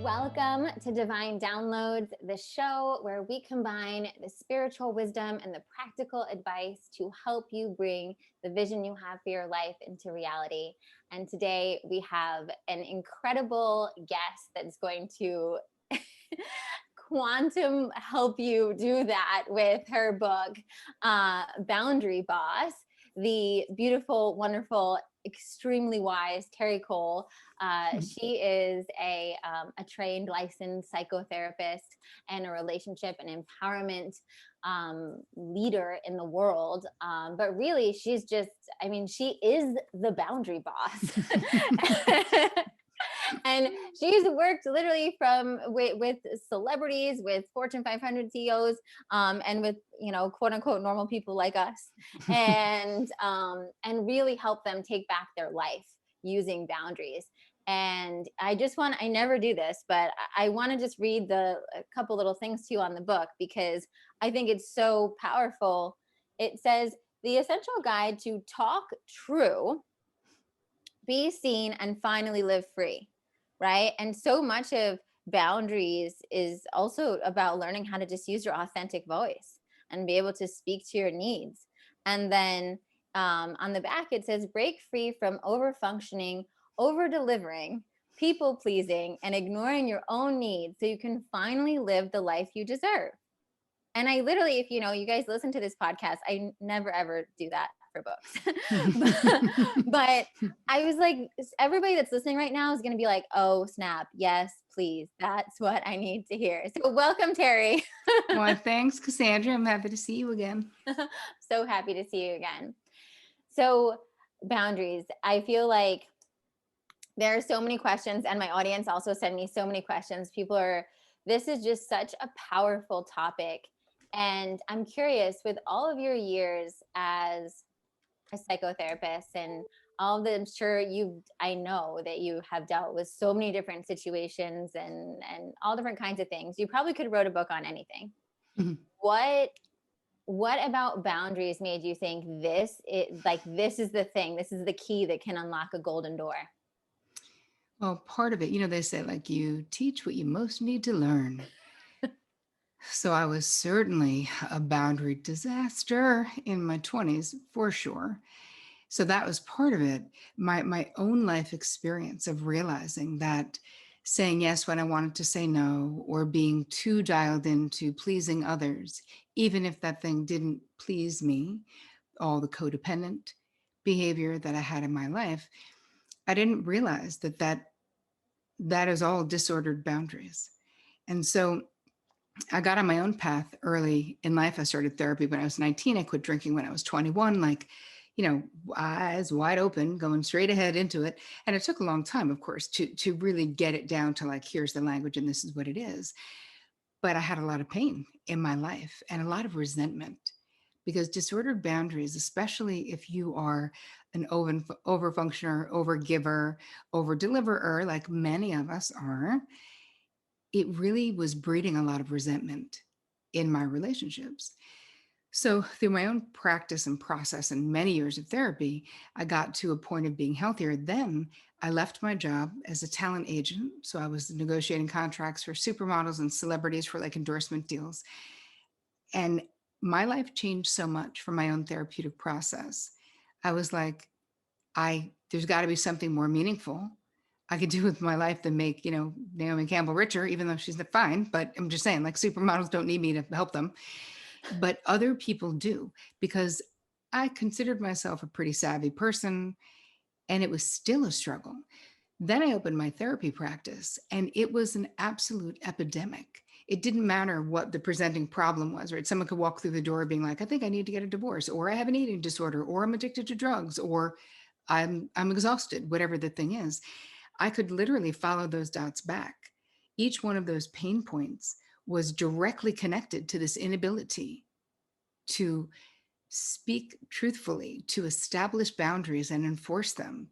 Welcome to Divine Downloads, the show where we combine the spiritual wisdom and the practical advice to help you bring the vision you have for your life into reality. And today we have an incredible guest that's going to quantum help you do that with her book, Boundary Boss. The beautiful, wonderful, extremely wise Terri Cole. She is a trained, licensed psychotherapist and a relationship and empowerment leader in the world. But really, she's just, she is the boundary boss. And she's worked literally with celebrities, with Fortune 500 CEOs, and with, quote unquote, normal people like us, and really help them take back their life using boundaries. And I never do this, but I want to just read a couple little things to you on the book, because I think it's so powerful. It says, the essential guide to talk true, be seen, and finally live free. Right. And so much of boundaries is also about learning how to just use your authentic voice and be able to speak to your needs. And then on the back, it says, break free from over functioning, over delivering, people pleasing, and ignoring your own needs so you can finally live the life you deserve. And I literally, if you guys listen to this podcast, I never, ever do that for books. but I was like, everybody that's listening right now is going to be like, oh, snap. Yes, please. That's what I need to hear. So welcome, Terri. Well, thanks, Cassandra. I'm happy to see you again. So happy to see you again. So boundaries, I feel like there are so many questions, and my audience also sent me so many questions. This is just such a powerful topic. And I'm curious, with all of your years as a psychotherapist and all the, I know that you have dealt with so many different situations and all different kinds of things. You probably could have wrote a book on anything. Mm-hmm. What about boundaries made you think this is the thing, this is the key that can unlock a golden door? Well, part of it, they say, like, you teach what you most need to learn. So I was certainly a boundary disaster in my 20s, for sure. So that was part of it. My own life experience of realizing that saying yes when I wanted to say no, or being too dialed into pleasing others, even if that thing didn't please me, all the codependent behavior that I had in my life, I didn't realize that is all disordered boundaries. And so I got on my own path early in life. I started therapy when I was 19. I quit drinking when I was 21, eyes wide open, going straight ahead into it. And it took a long time, of course, to really get it down to like, here's the language and this is what it is. But I had a lot of pain in my life and a lot of resentment, because disordered boundaries, especially if you are an over functioner, over giver, over deliverer, like many of us are, it really was breeding a lot of resentment in my relationships. So through my own practice and process and many years of therapy, I got to a point of being healthier. Then I left my job as a talent agent. So I was negotiating contracts for supermodels and celebrities for like endorsement deals. And my life changed so much from my own therapeutic process. I was like, there's got to be something more meaningful I could do with my life than make, Naomi Campbell richer, even though she's not fine. But I'm just saying, like, supermodels don't need me to help them. But other people do, because I considered myself a pretty savvy person, and it was still a struggle. Then I opened my therapy practice, and it was an absolute epidemic. It didn't matter what the presenting problem was, right? Someone could walk through the door being like, I think I need to get a divorce, or I have an eating disorder, or I'm addicted to drugs, or I'm exhausted, whatever the thing is. I could literally follow those dots back. Each one of those pain points was directly connected to this inability to speak truthfully, to establish boundaries and enforce them.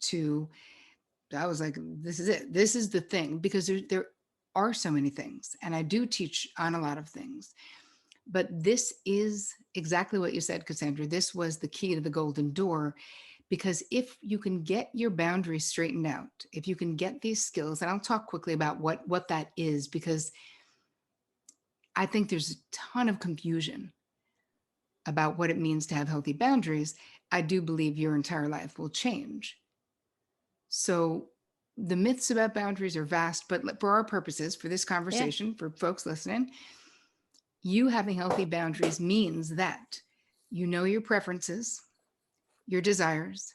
I was like, this is it. This is the thing, because there are so many things, and I do teach on a lot of things. But this is exactly what you said, Cassandra. This was the key to the golden door, Because if you can get your boundaries straightened out, if you can get these skills, and I'll talk quickly about what that is, because I think there's a ton of confusion about what it means to have healthy boundaries. I do believe your entire life will change. So the myths about boundaries are vast, but for our purposes, for this Yeah. conversation, for folks listening, you having healthy boundaries means that you know your preferences, your desires,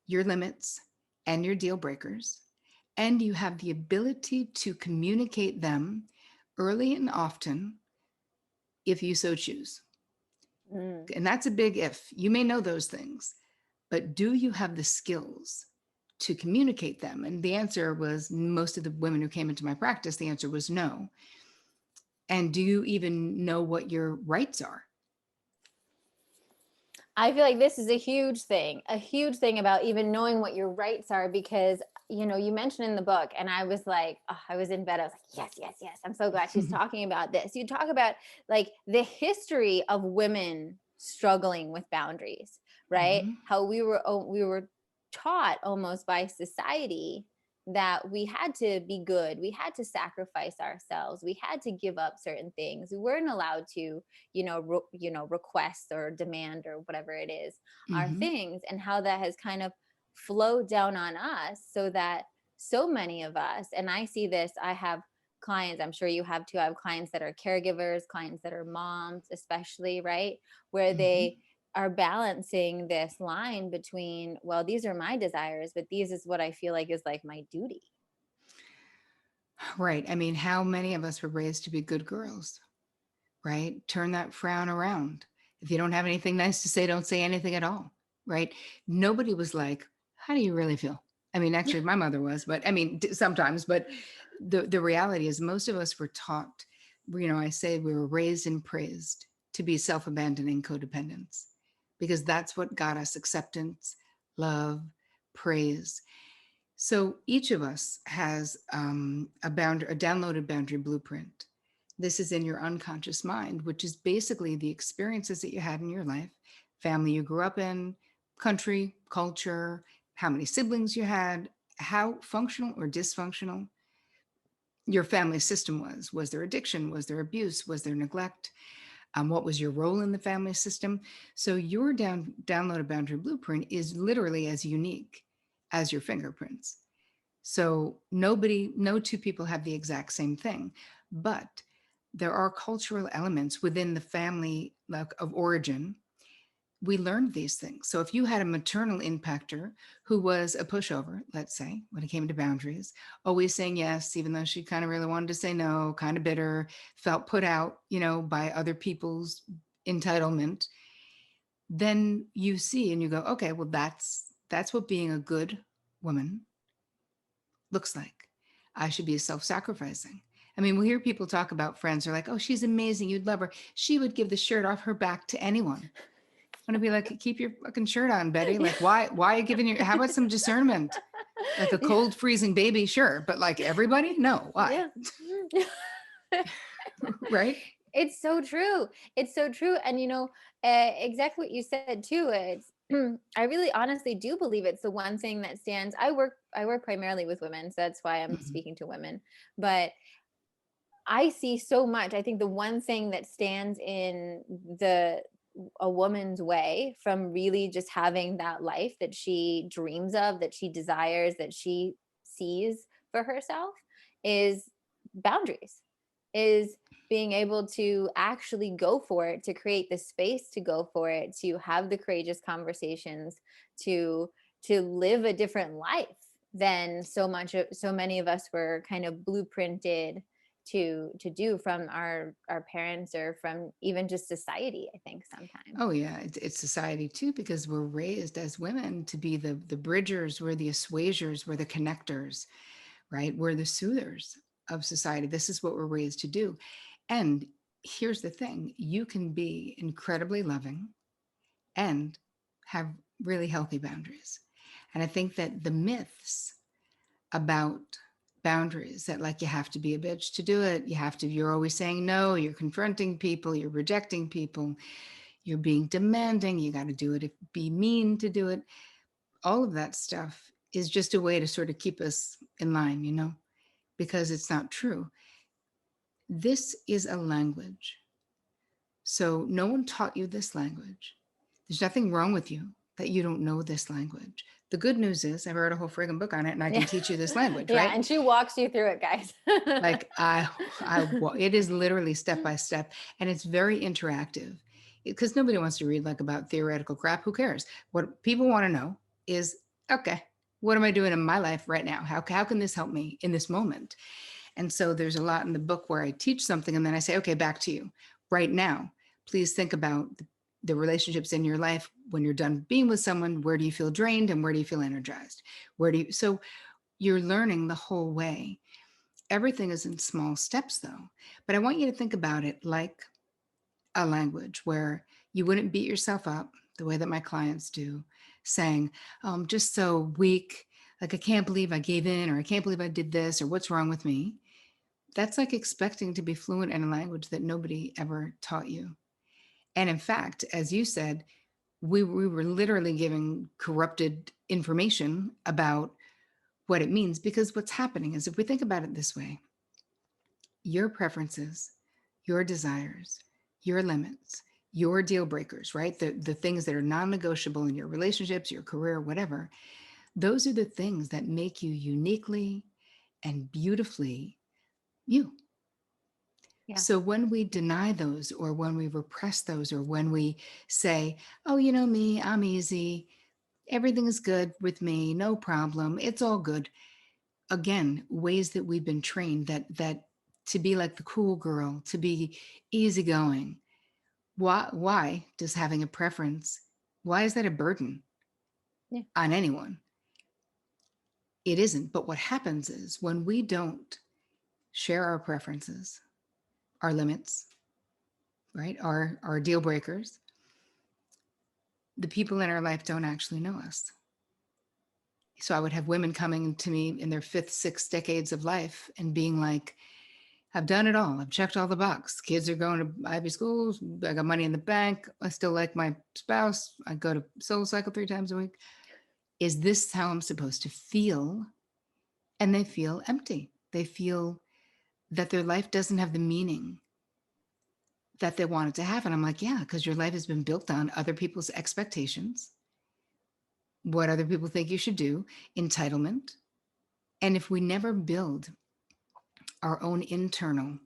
your limits, and your deal breakers, and you have the ability to communicate them early and often if you so choose. Mm. And that's a big if. You may know those things, but do you have the skills to communicate them? And the answer was, most of the women who came into my practice, the answer was no. And do you even know what your rights are? I feel like this is a huge thing about even knowing what your rights are, because you mentioned in the book, and I was like, oh, I was in bed, I was like, yes, yes, yes, I'm so glad she's talking about this. You talk about like the history of women struggling with boundaries, right? Mhm. How we were taught almost by society that we had to be good, we had to sacrifice ourselves, we had to give up certain things, we weren't allowed to request or demand or whatever it is our Mhm. things, and how that has kind of flowed down on us, so that so many of us, and I see this, I have clients, I'm sure you have too, I have clients that are caregivers, clients that are moms especially, right, where Mhm. they are balancing this line between, well, these are my desires, but these is what I feel like is like my duty. Right. I mean, how many of us were raised to be good girls, right? Turn that frown around. If you don't have anything nice to say, don't say anything at all, right? Nobody was like, how do you really feel? I mean, actually, my mother was, but I mean, sometimes, but the reality is most of us were taught, I say we were raised and praised to be self-abandoning codependents, because that's what got us acceptance, love, praise. So each of us has a downloaded boundary blueprint. This is in your unconscious mind, which is basically the experiences that you had in your life, family you grew up in, country, culture, how many siblings you had, how functional or dysfunctional your family system was. Was there addiction? Was there abuse? Was there neglect? What was your role in the family system? So your downloaded boundary blueprint is literally as unique as your fingerprints. So no two people have the exact same thing, but there are cultural elements within the family, like, of origin. We learned these things. So if you had a maternal impactor who was a pushover, let's say, when it came to boundaries, always saying yes, even though she kind of really wanted to say no, kind of bitter, felt put out, by other people's entitlement, then you see and you go, okay, well, that's what being a good woman looks like. I should be self-sacrificing. I mean, we'll hear people talk about friends who are like, oh, she's amazing, you'd love her. She would give the shirt off her back to anyone. I'm gonna be like, keep your fucking shirt on, Betty. Like, why are you giving how about some discernment? Like a cold, freezing baby, sure. But like everybody, no, why? Yeah. Right? It's so true. It's so true. And exactly what you said too. It's I really honestly do believe it's the one thing that stands. I work primarily with women, so that's why I'm Mhm. speaking to women. But I see so much. I think the one thing that stands in the a woman's way from really just having that life that she dreams of, that she desires, that she sees for herself is boundaries, is being able to actually go for it, to create the space to go for it, to have the courageous conversations, to live a different life than so many of us were kind of blueprinted to do from our parents, or from even just society, I think sometimes. Oh yeah, it's society too, because we're raised as women to be the bridgers, we're the assuagers, we're the connectors, right? We're the soothers of society. This is what we're raised to do. And here's the thing: you can be incredibly loving and have really healthy boundaries. And I think that the myths about boundaries, that like you have to be a bitch to do it, you're always saying no, you're confronting people, you're rejecting people, you're being demanding, you got to do it, be mean to do it. all of that stuff is just a way to sort of keep us in line, because it's not true. This is a language. So no one taught you this language. There's nothing wrong with you that you don't know this language. The good news is I wrote a whole friggin' book on it and I can Yeah. teach you this language, Yeah. right? And she walks you through it, guys. Like it is literally step by step, and it's very interactive because nobody wants to read like about theoretical crap. Who cares? What people want to know is, okay, what am I doing in my life right now? How can this help me in this moment? And so there's a lot in the book where I teach something and then I say, okay, back to you right now. Please think about the relationships in your life. When you're done being with someone, where do you feel drained and where do you feel energized? So you're learning the whole way. Everything is in small steps though. But I want you to think about it like a language where you wouldn't beat yourself up the way that my clients do, saying, oh, I'm just so weak. Like, I can't believe I gave in, or I can't believe I did this, or what's wrong with me. That's like expecting to be fluent in a language that nobody ever taught you. And in fact, as you said, we were literally giving corrupted information about what it means, because what's happening is, if we think about it this way, your preferences, your desires, your limits, your deal breakers, right? The things that are non-negotiable in your relationships, your career, whatever, those are the things that make you uniquely and beautifully you. Yeah. So when we deny those, or when we repress those, or when we say, oh, me, I'm easy, everything is good with me, no problem, it's all good. Again, ways that we've been trained that to be like the cool girl, to be easygoing. Why does having a preference, why is that a burden Yeah. on anyone? It isn't. But what happens is, when we don't share our preferences, our limits, right? Our deal breakers, the people in our life don't actually know us. So I would have women coming to me in their fifth, sixth decades of life and being like, I've done it all. I've checked all the boxes. Kids are going to Ivy schools. I got money in the bank. I still like my spouse. I go to Soul Cycle 3 times a week. Is this how I'm supposed to feel? And they feel empty. They feel that their life doesn't have the meaning that they want it to have. And I'm like, yeah, because your life has been built on other people's expectations, what other people think you should do, entitlement. And if we never build our own internal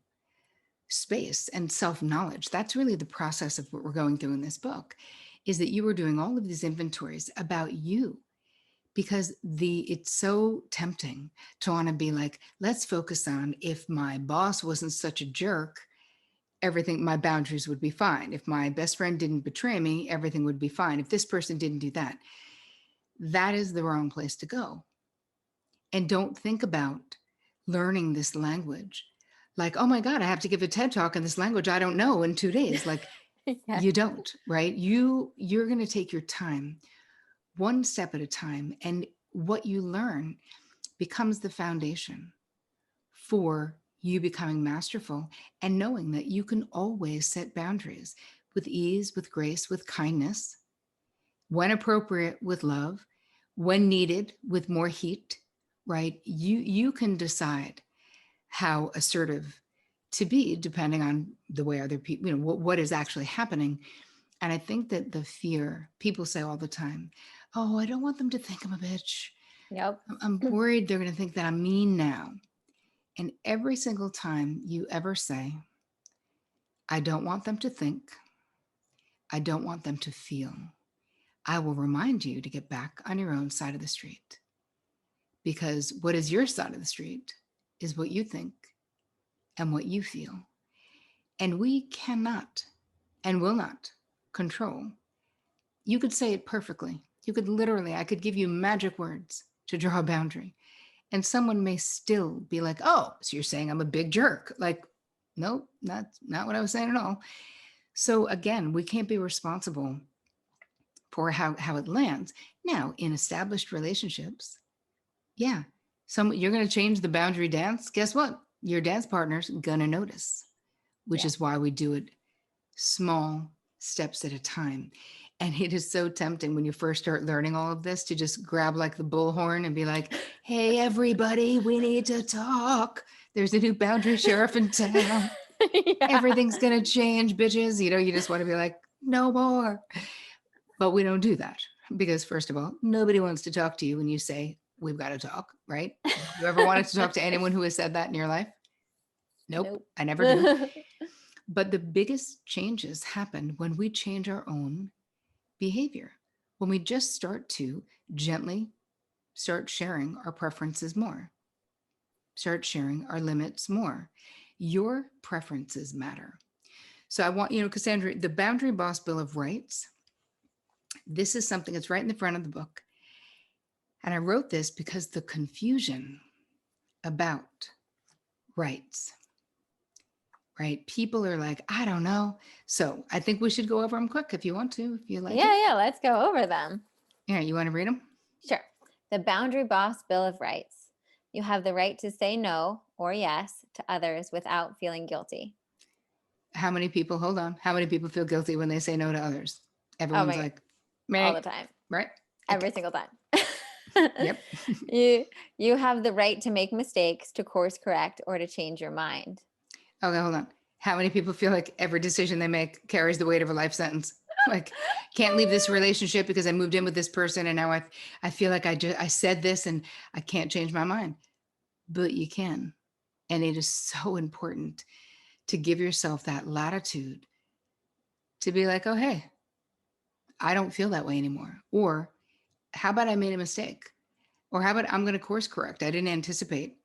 space and self-knowledge, that's really the process of what we're going through in this book, is that you were doing all of these inventories about you, because it's so tempting to want to be like, let's focus on, if my boss wasn't such a jerk, everything, my boundaries would be fine. If my best friend didn't betray me, everything would be fine. If this person didn't do that. That is the wrong place to go. And don't think about learning this language like, oh my God, I have to give a TED talk in this language I don't know in 2 days. Like, Yeah. you don't, right? You're going to take your time, one step at a time. And what you learn becomes the foundation for you becoming masterful, and knowing that you can always set boundaries with ease, with grace, with kindness, when appropriate, with love, when needed, with more heat, right? You can decide how assertive to be, depending on the way other people, what is actually happening. And I think that the fear, people say all the time, oh, I don't want them to think I'm a bitch. Yep. I'm worried they're going to think that I'm mean now. And every single time you ever say, I don't want them to think, I don't want them to feel, I will remind you to get back on your own side of the street. Because what is your side of the street is what you think and what you feel. And we cannot and will not control. You could say it perfectly. You could literally, I could give you magic words to draw a boundary. And someone may still be like, oh, so you're saying I'm a big jerk. Like, nope, that's not what I was saying at all. So again, we can't be responsible for how it lands. Now, in established relationships, yeah, you're going to change the boundary dance. Guess what? Your dance partner's going to notice, which Yeah. is why we do it small steps at a time. And it is so tempting when you first start learning all of this to just grab like the bullhorn and be like, hey, everybody, we need to talk. There's a new boundary sheriff in town. Yeah. Everything's going to change, bitches. You just want to be like, no more. But we don't do that because, first of all, nobody wants to talk to you when you say, we've got to talk, right? You ever wanted to talk to anyone who has said that in your life? Nope, Nope. I never do. But the biggest changes happen when we change our own behavior, when we just start to gently start sharing our preferences more, start sharing our limits more. Your preferences matter. So I want, Cassandra, the Boundary Boss Bill of Rights, this is something that's right in the front of the book. And I wrote this because the confusion about rights, right? People are like, I don't know. So I think we should go over them quick if you want to, if you like it. Yeah, let's go over them. Yeah, you want to read them? Sure. The Boundary Boss Bill of Rights. You have the right to say no or yes to others without feeling guilty. How many people, hold on, how many people feel guilty when they say no to others? Oh Everyone's my God, like, all meh, the time, right? every Okay. single time. Yep. You have the right to make mistakes, to course correct, or to change your mind. Okay, hold on. How many people feel like every decision they make carries the weight of a life sentence? Like, can't leave this relationship because I moved in with this person and now I feel like I said this and I can't change my mind. But you can. And it is so important to give yourself that latitude to be like, oh, hey, I don't feel that way anymore. Or how about I made a mistake? Or how about I'm going to course correct? I didn't anticipate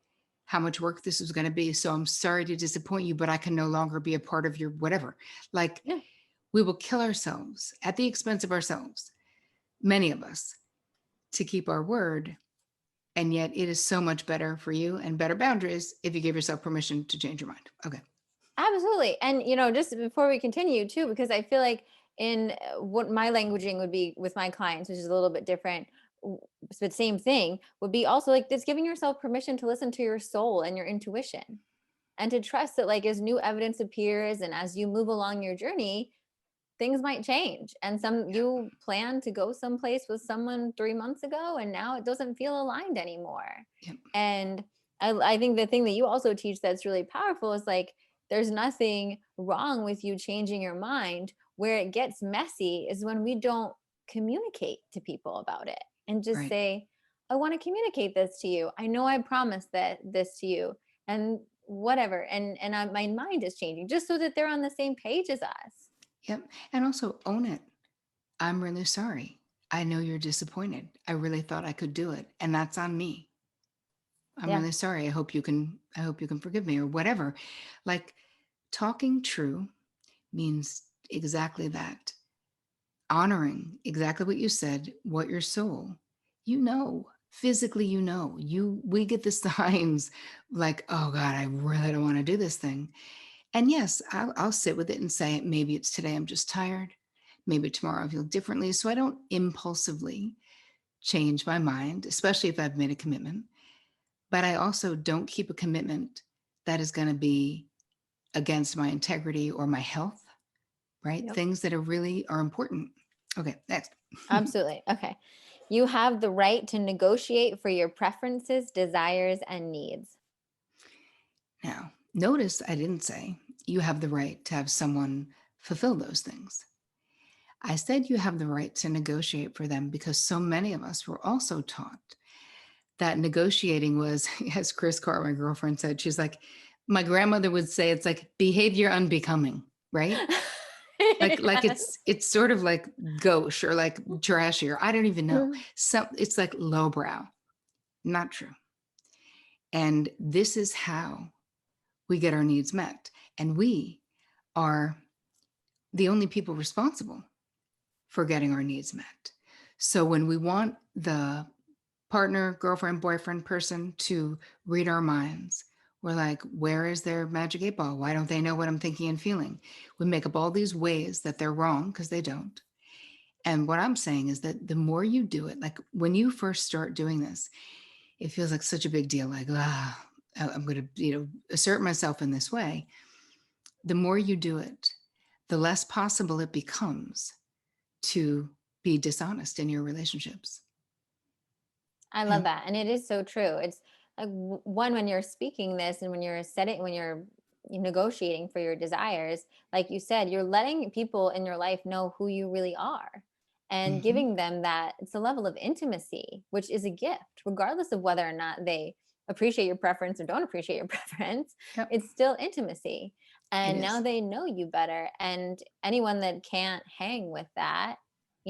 how much work this was going to be. So I'm sorry to disappoint you, but I can no longer be a part of your whatever. Like, Yeah. we will kill ourselves at the expense of ourselves, many of us, to keep our word. And yet it is so much better for you and better boundaries if you give yourself permission to change your mind. Okay. Absolutely. And, just before we continue too, because I feel like in what my languaging would be with my clients, which is a little bit different, but same thing, would be also like this: giving yourself permission to listen to your soul and your intuition, and to trust that, like, as new evidence appears and as you move along your journey, things might change. And you plan to go someplace with someone 3 months ago, and now it doesn't feel aligned anymore. Yep. And I think the thing that you also teach that's really powerful is, like, there's nothing wrong with you changing your mind. Where it gets messy is when we don't communicate to people about it and just Right. say, I want to communicate this to you. I know I promised this to you, and whatever. And my mind is changing, just so that they're on the same page as us. Yep. And also own it. I'm really sorry. I know you're disappointed. I really thought I could do it. And that's on me. I'm Yeah. really sorry. I hope you can forgive me or whatever. Like, talking true means exactly that. Honoring exactly what you said, what your soul, physically, we get the signs like, oh God, I really don't want to do this thing. And yes, I'll sit with it and say, maybe it's today I'm just tired. Maybe tomorrow I feel differently. So I don't impulsively change my mind, especially if I've made a commitment. But I also don't keep a commitment that is going to be against my integrity or my health, right? Yep. Things that are important. Okay, next. Absolutely. Okay. You have the right to negotiate for your preferences, desires, and needs. Now, notice I didn't say you have the right to have someone fulfill those things. I said you have the right to negotiate for them because so many of us were also taught that negotiating was, as Chris Carr, my girlfriend, said, she's like, my grandmother would say it's like behavior unbecoming, right? Like Yes. it's sort of like gauche or like trashy, or I don't even know. It's like lowbrow. Not true. And this is how we get our needs met. And we are the only people responsible for getting our needs met. So when we want the partner, girlfriend, boyfriend, person to read our minds, we're like, where is their magic 8 ball? Why don't they know what I'm thinking and feeling? We make up all these ways that they're wrong because they don't. And what I'm saying is that the more you do it, like when you first start doing this, it feels like such a big deal. Like, I'm going to, assert myself in this way. The more you do it, the less possible it becomes to be dishonest in your relationships. I You love know? that. And it is so true. It's like one, when you're speaking this and when you're negotiating for your desires, like you said, you're letting people in your life know who you really are and Hmm. giving them that. It's a level of intimacy, which is a gift, regardless of whether or not they appreciate your preference or don't appreciate your preference. Yep, It's still intimacy. it And now is. they know you better. And anyone that can't hang with that,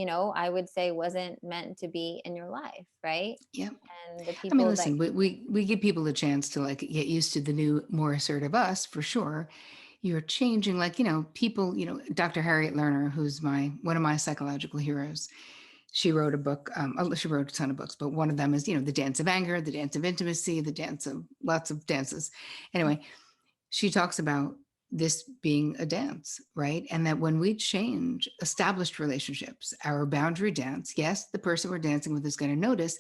I would say wasn't meant to be in your life, right? Yep. And the I mean, people that listen, we give people a chance to like get used to the new, more assertive us for sure. You're changing, like, people, Dr. Harriet Lerner, who's one of my psychological heroes. She wrote a book. She wrote a ton of books, but one of them is, The Dance of Anger, The Dance of Intimacy, The Dance of lots of dances. Anyway, she talks about this being a dance, right? And that when we change established relationships, our boundary dance, yes, the person we're dancing with is going to notice.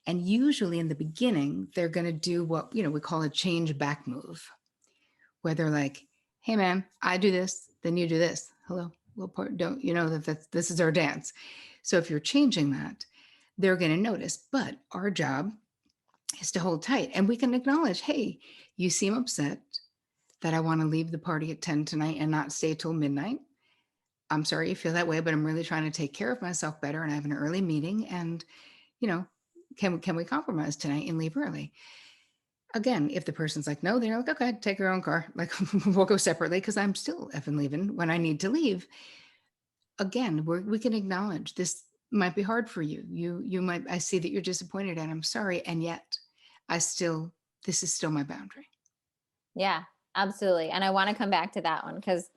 And usually in the beginning, they're going to do what, we call a change back move, where they're like, hey, man, I do this, then you do this. Hello, little part, don't you know that this is our dance? So if you're changing that, they're going to notice. But our job is to hold tight and we can acknowledge, hey, you seem upset that I want to leave the party at 10 tonight and not stay till midnight. I'm sorry you feel that way, but I'm really trying to take care of myself better and I have an early meeting and, you know, can we compromise tonight and leave early? Again, if the person's like, no, they're like, okay, take your own car. Like we'll go separately because I'm still effing leaving when I need to leave. Again, we can acknowledge this might be hard for you. You might, I see that you're disappointed and I'm sorry. And yet this is still my boundary. Yeah, absolutely. And I want to come back to that one because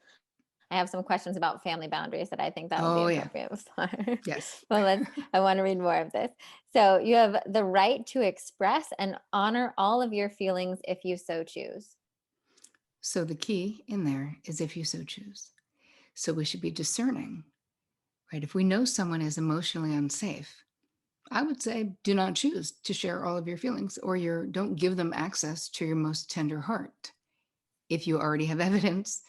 I have some questions about family boundaries that I think that would be Oh yeah. appropriate before. Yes. Well, I want to read more of this. So you have the right to express and honor all of your feelings if you so choose. So the key in there is if you so choose. So we should be discerning, right? If we know someone is emotionally unsafe, I would say do not choose to share all of your feelings or don't give them access to your most tender heart. If you already have evidence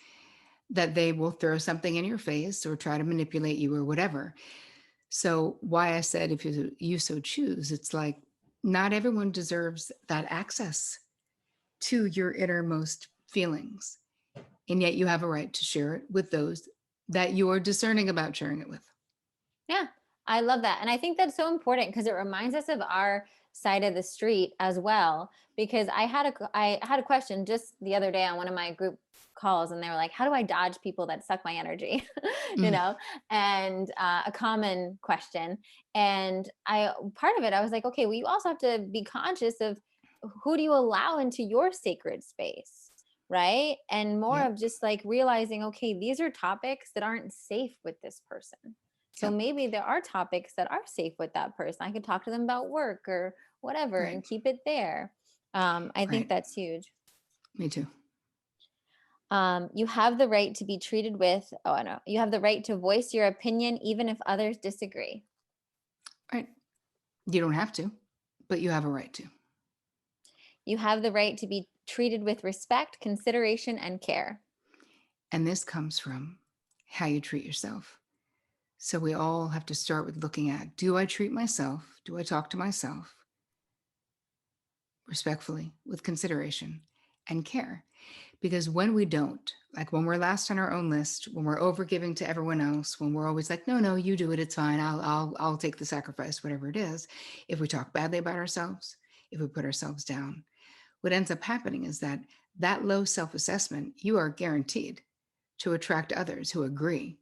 that they will throw something in your face or try to manipulate you or whatever. So why I said if you so choose, it's like not everyone deserves that access to your innermost feelings. And yet you have a right to share it with those that you are discerning about sharing it with. Yeah, I love that. And I think that's so important because it reminds us of our side of the street as well. Because I had a question just the other day on one of my group calls, and they were like, "How do I dodge people that suck my energy?" you Mm, know, and a common question. And I part of it, I was like, okay, well, you also have to be conscious of who do you allow into your sacred space, right? And more yep, of just like realizing, okay, these are topics that aren't safe with this person, so yep, maybe there are topics that are safe with that person. I could talk to them about work or whatever right, and keep it there. I think right. that's huge. Me too. You have the right to be treated with, oh, no, you have the right to voice your opinion even if others disagree. Right. You don't have to, but you have a right to. You have the right to be treated with respect, consideration, and care. And this comes from how you treat yourself. So we all have to start with looking at, do I treat myself? Do I talk to myself respectfully, with consideration and care? Because when we don't, like when we're last on our own list, when we're over giving to everyone else, when we're always like, no, you do it, it's fine, I'll take the sacrifice, whatever it is. If we talk badly about ourselves, if we put ourselves down, what ends up happening is that low self-assessment, you are guaranteed to attract others who agree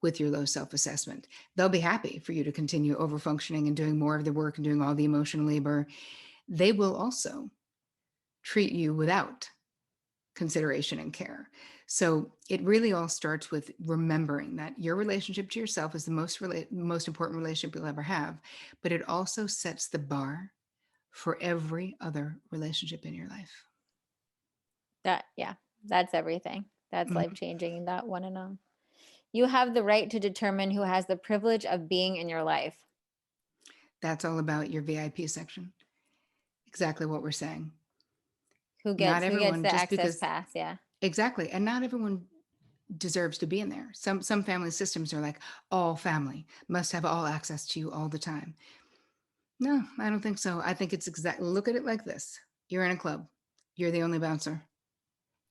with your low self-assessment. They'll be happy for you to continue over functioning and doing more of the work and doing all the emotional labor. They will also treat you without consideration and care. So it really all starts with remembering that your relationship to yourself is the most important relationship you'll ever have, but it also sets the bar for every other relationship in your life. Yeah, that's everything. That's life Mhm. changing, that one and all. You have the right to determine who has the privilege of being in your life. That's all about your VIP section. Exactly what we're saying. Who Not gets everyone, the just access because, pass? Yeah. exactly. And not everyone deserves to be in there. Some family systems are like all family must have all access to you all the time. No, I don't think so. I think it's exactly, look at it like this. You're in a club. You're the only bouncer.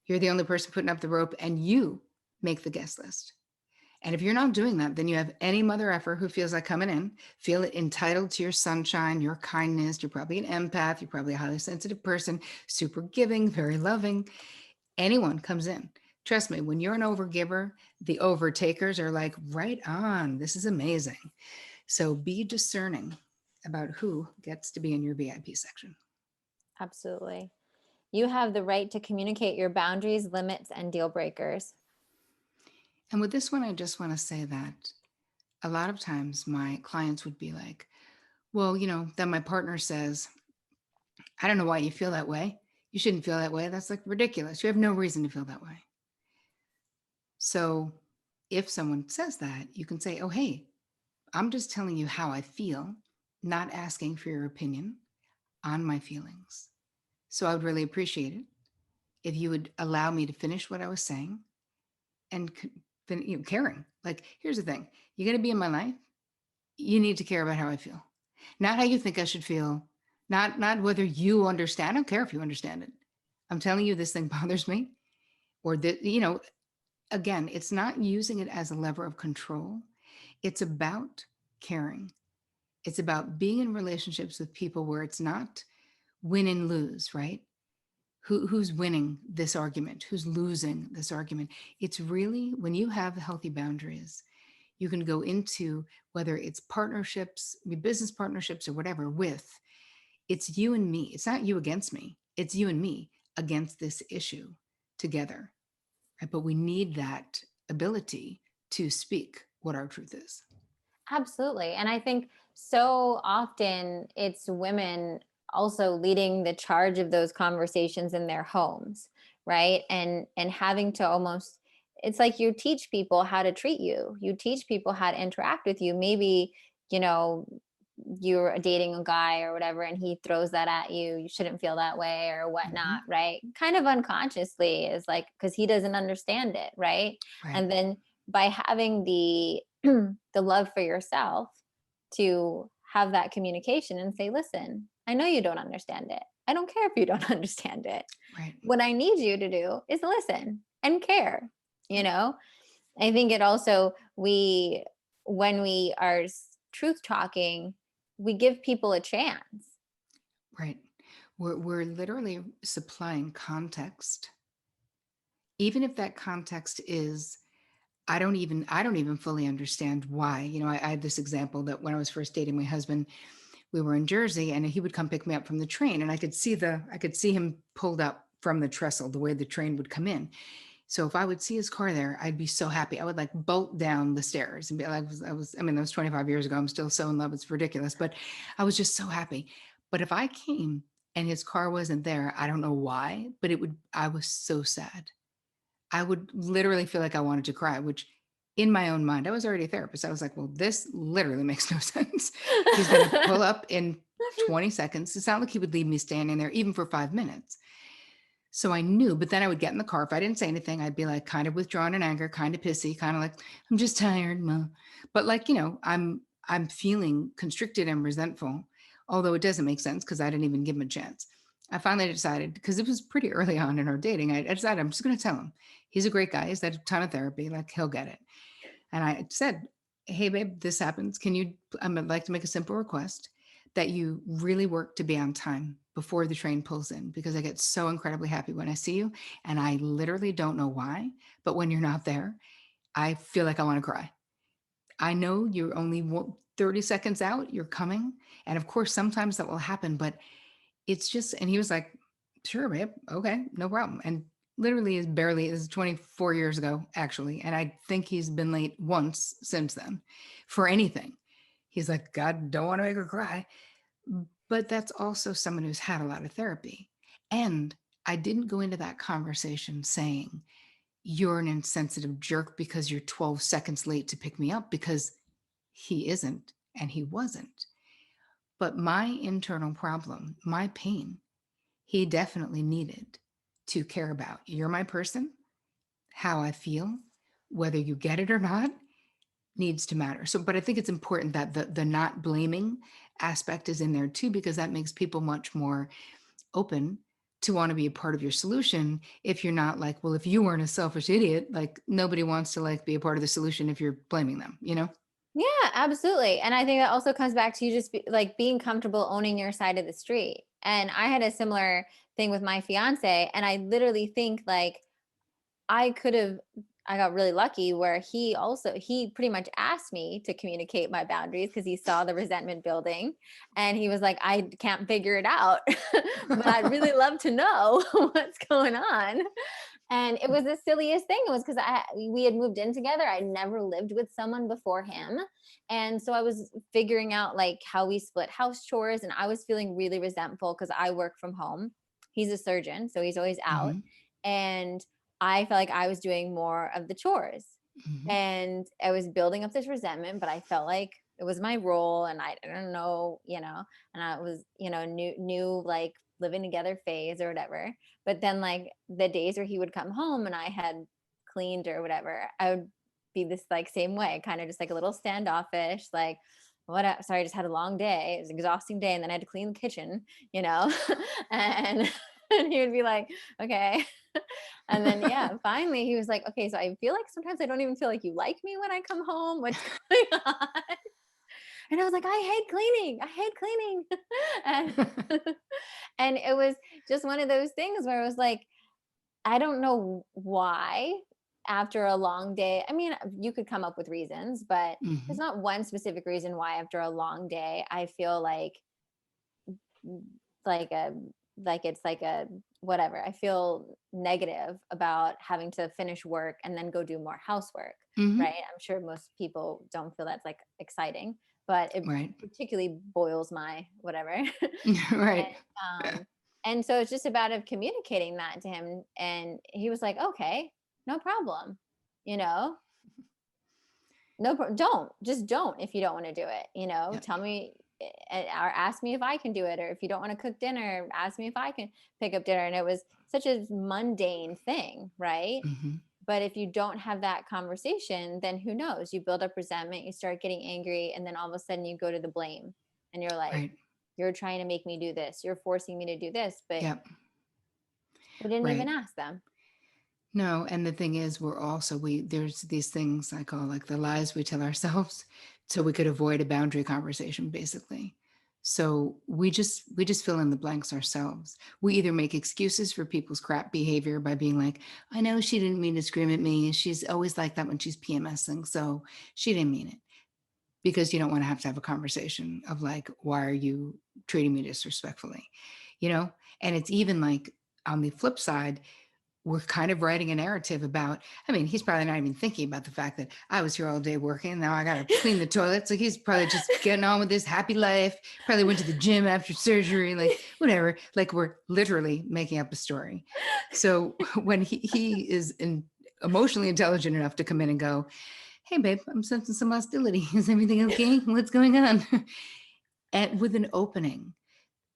You're the only person putting up the rope, and you make the guest list. And if you're not doing that, then you have any mother effer who feels like coming in, feel entitled to your sunshine, your kindness. You're probably an empath. You're probably a highly sensitive person, super giving, very loving. Anyone comes in. Trust me, when you're an overgiver, the overtakers are like, right on, this is amazing. So be discerning about who gets to be in your VIP section. Absolutely. You have the right to communicate your boundaries, limits, and deal breakers. And with this one, I just want to say that a lot of times my clients would be like, well, then my partner says, I don't know why you feel that way. You shouldn't feel that way. That's like ridiculous. You have no reason to feel that way. So if someone says that, you can say, oh, hey, I'm just telling you how I feel, not asking for your opinion on my feelings. So I would really appreciate it if you would allow me to finish what I was saying and caring. Like, here's the thing. You're going to be in my life. You need to care about how I feel, not how you think I should feel, not whether you understand. I don't care if you understand it. I'm telling you, this thing bothers me, or that, again, it's not using it as a lever of control. It's about caring. It's about being in relationships with people where it's not win and lose, right? Who's winning this argument? Who's losing this argument? It's really, when you have healthy boundaries, you can go into, whether it's partnerships, business partnerships or whatever, it's you and me. It's not you against me. It's you and me against this issue together. Right? But we need that ability to speak what our truth is. Absolutely. And I think so often it's women also leading the charge of those conversations in their homes, right? And having to almost, it's like you teach people how to treat you. You teach people how to interact with you. Maybe, you know, you're dating a guy or whatever and he throws that at you, you shouldn't feel that way or whatnot, right? Kind of unconsciously, is like, because he doesn't understand it, right? Right. And then by having the the love for yourself to have that communication and say, listen, I know you don't understand it. I don't care if you don't understand it. Right. What I need you to do is listen and care. you know I think it also, when we are truth talking, we give people a chance. Right. We're literally supplying context, even if that context is, I don't even fully understand why. I had this example that when I was first dating my husband, we were in Jersey and he would come pick me up from the train, and I could see him pulled up from the trestle, the way the train would come in. So if I would see his car there, I'd be so happy. I would like bolt down the stairs and be like, I mean, that was 25 years ago. I'm still so in love. It's ridiculous, but I was just so happy. But if I came and his car wasn't there, I don't know why, but I was so sad. I would literally feel like I wanted to cry, which in my own mind, I was already a therapist. I was like, well, this literally makes no sense. He's going to pull up in 20 seconds. It's not like he would leave me standing there even for 5 minutes. So I knew, but then I would get in the car. If I didn't say anything, I'd be like kind of withdrawn in anger, kind of pissy, kind of like, I'm just tired. Ma. But like, I'm feeling constricted and resentful, although it doesn't make sense because I didn't even give him a chance. I finally decided, because it was pretty early on in our dating, I decided I'm just going to tell him. He's a great guy. He's had a ton of therapy. Like, he'll get it. And I said, hey, babe, this happens. I'd like to make a simple request that you really work to be on time before the train pulls in, because I get so incredibly happy when I see you. And I literally don't know why, but when you're not there, I feel like I want to cry. I know you're only 30 seconds out, you're coming. And of course, sometimes that will happen, but it's just, and he was like, sure, babe. Okay, no problem. And literally is 24 years ago, actually. And I think he's been late once since then for anything. He's like, God, don't want to make her cry. But that's also someone who's had a lot of therapy. And I didn't go into that conversation saying, you're an insensitive jerk because you're 12 seconds late to pick me up, because he isn't and he wasn't. But my internal problem, my pain, he definitely needed to care about. You're my person, how I feel, whether you get it or not needs to matter. So, but I think it's important that the not blaming aspect is in there too, because that makes people much more open to want to be a part of your solution. If you're not like, well, if you weren't a selfish idiot, like nobody wants to like be a part of the solution if you're blaming them, you know? Yeah, absolutely. And I think that also comes back to you just like being comfortable owning your side of the street. And I had a similar thing with my fiance. And I literally think like I could have, I got really lucky where he pretty much asked me to communicate my boundaries because he saw the resentment building and he was like, I can't figure it out, but I'd really love to know what's going on. And it was the silliest thing. It was because we had moved in together. I never lived with someone before him. And so I was figuring out like how we split house chores. And I was feeling really resentful because I work from home. He's a surgeon, so he's always out. Hmm. And I felt like I was doing more of the chores. Hmm. And I was building up this resentment, but I felt like it was my role and I don't know, and I was, new like living together phase or whatever. But then like the days where he would come home and I had cleaned or whatever, I would be this like same way, kind of just like a little standoffish, like sorry, I just had a long day. It was an exhausting day. And then I had to clean the kitchen, and, and he would be like, okay. And then, yeah, finally he was like, okay, so I feel like sometimes I don't even feel like you like me when I come home. What's going on? And I was like, I hate cleaning. I hate cleaning. and, and it was just one of those things where I was like, I don't know why after a long day. I mean, you could come up with reasons, but there's Hmm. not one specific reason why after a long day I feel like a like it's like a whatever. I feel negative about having to finish work and then go do more housework, Hmm. right? I'm sure most people don't feel that's like exciting, but it Right. particularly boils my whatever. Right. um, and so it's just about of communicating that to him, and he was like, "Okay, no problem," you know. No, don't if you don't want to do it. Yeah. Tell me or ask me if I can do it, or if you don't want to cook dinner, ask me if I can pick up dinner. And it was such a mundane thing, right? Hmm. But if you don't have that conversation, then who knows? You build up resentment, you start getting angry, and then all of a sudden you go to the blame, and you're like, Right. "You're trying to make me do this. You're forcing me to do this," but Yep. we didn't even Right. ask them. No, and the thing is, there's these things I call like the lies we tell ourselves so we could avoid a boundary conversation, basically. So we just fill in the blanks ourselves. We either make excuses for people's crap behavior by being like, I know she didn't mean to scream at me. She's always like that when she's PMSing, so she didn't mean it. Because you don't want to have a conversation of like, why are you treating me disrespectfully? You know? And it's even like on the flip side, we're kind of writing a narrative about, I mean, he's probably not even thinking about the fact that I was here all day working. Now I got to clean the toilet. So he's probably just getting on with his happy life, probably went to the gym after surgery, like whatever. Like we're literally making up a story. So when he is emotionally intelligent enough to come in and go, hey, babe, I'm sensing some hostility. Is everything okay? What's going on? And with an opening.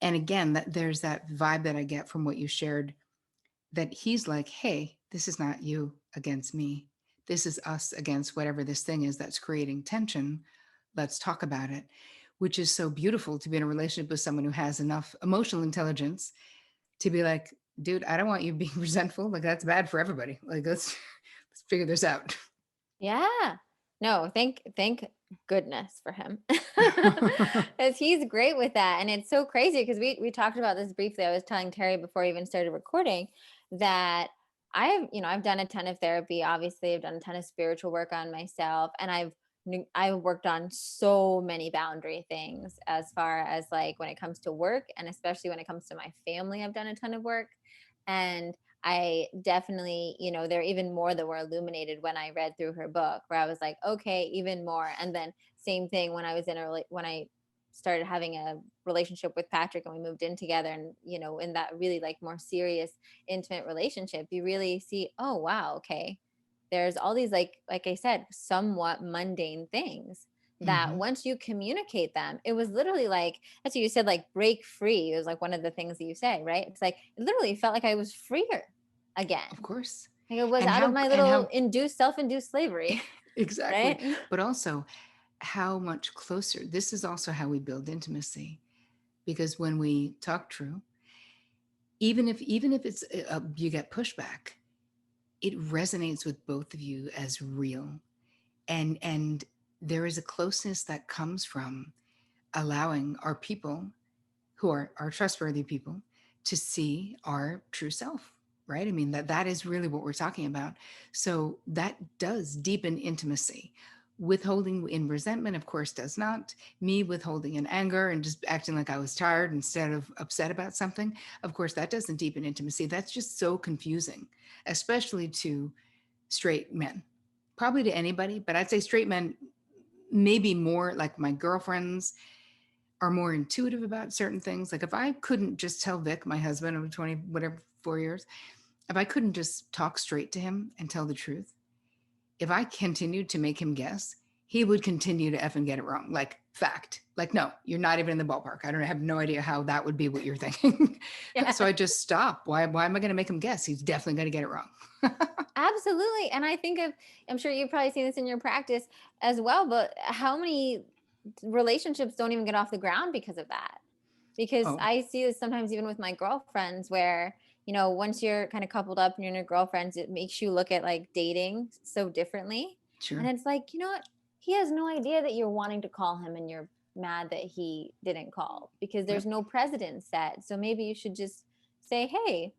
And again, there's that vibe that I get from what you shared, that he's like, hey, this is not you against me. This is us against whatever this thing is that's creating tension. Let's talk about it, which is so beautiful to be in a relationship with someone who has enough emotional intelligence to be like, dude, I don't want you being resentful. Like that's bad for everybody. Like let's figure this out. Yeah. No, thank goodness for him. Cuz he's great with that, and it's so crazy because we talked about this briefly. I was telling Terry before we even started recording that I've done a ton of therapy. Obviously, I've done a ton of spiritual work on myself, and I've worked on so many boundary things as far as like when it comes to work, and especially when it comes to my family. I've done a ton of work, and I definitely, there are even more that were illuminated when I read through her book, where I was like, okay, even more. And then same thing when I was when I started having a relationship with Patrick and we moved in together, and in that really like more serious, intimate relationship, you really see, oh wow, okay, there's all these like I said, somewhat mundane things that Hmm. once you communicate them, it was literally like, that's what you said, like break free. It was like one of the things that you say, right? It's like it literally felt like I was freer Of again. course. Like it was And out of how my and little how self-induced slavery, exactly. right? But also how much closer. This is also how we build intimacy, because when we talk true, even if it's you get pushback, it resonates with both of you as real. And there is a closeness that comes from allowing our people, who are our trustworthy people, to see our true self, right? I mean, that is really what we're talking about. So that does deepen intimacy. Withholding in resentment, of course, does not. Me withholding in anger and just acting like I was tired instead of upset about something, of course, that doesn't deepen intimacy. That's just so confusing, especially to straight men, probably to anybody, but I'd say straight men, maybe more. Like my girlfriends are more intuitive about certain things. Like if I couldn't just tell Vic, my husband of 20, whatever, 4 years, if I couldn't just talk straight to him and tell the truth, if I continued to make him guess, he would continue to effing get it wrong. Like fact, like, no, you're not even in the ballpark. I don't have no idea how that would be what you're thinking. Yeah. So I just stop. Why am I going to make him guess? He's definitely going to get it wrong. Absolutely. And I think of, I'm sure you've probably seen this in your practice as well, but how many relationships don't even get off the ground because of that? Because Oh, I see this sometimes even with my girlfriends where, once you're kind of coupled up and you're in your girlfriends, it makes you look at like dating so differently. And sure. it's like, you know what? He has no idea that you're wanting to call him and you're mad that he didn't call because there's Yep. no precedent set. So maybe you should just say, hey,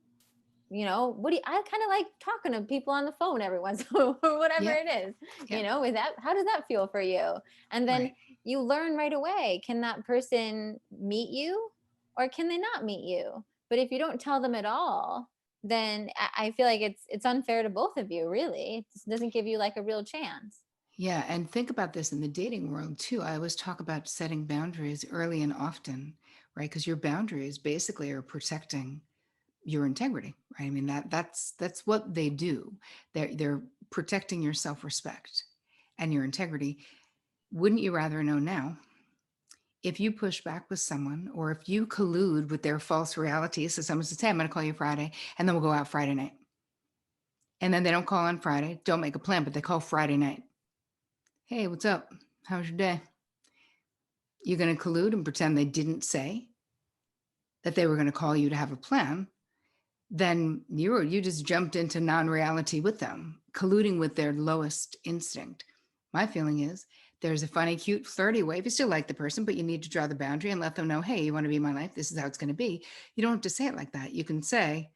what do you, I kind of like talking to people on the phone every once in a while or whatever Yep. it is, Yep. with that, how does that feel for you? And then Right. you learn right away, can that person meet you or can they not meet you? But if you don't tell them at all, then I feel like it's unfair to both of you, really. It just doesn't give you like a real chance. Yeah, and think about this in the dating world too. I always talk about setting boundaries early and often, right? Because your boundaries basically are protecting your integrity, right? I mean, that's what they do. They're protecting your self-respect and your integrity. Wouldn't you rather know now, if you push back with someone or if you collude with their false reality? So someone says, "Hey, I'm going to call you Friday," and then we'll go out Friday night, and then they don't call on Friday, don't make a plan, but they call Friday night. "Hey, what's up? How was your day?" You're going to collude and pretend they didn't say that they were going to call you to have a plan. Then you just jumped into non-reality with them, colluding with their lowest instinct. My feeling is there's a funny, cute, flirty way. If you still like the person, but you need to draw the boundary and let them know, hey, you want to be in my life? This is how it's going to be. You don't have to say it like that. You can say,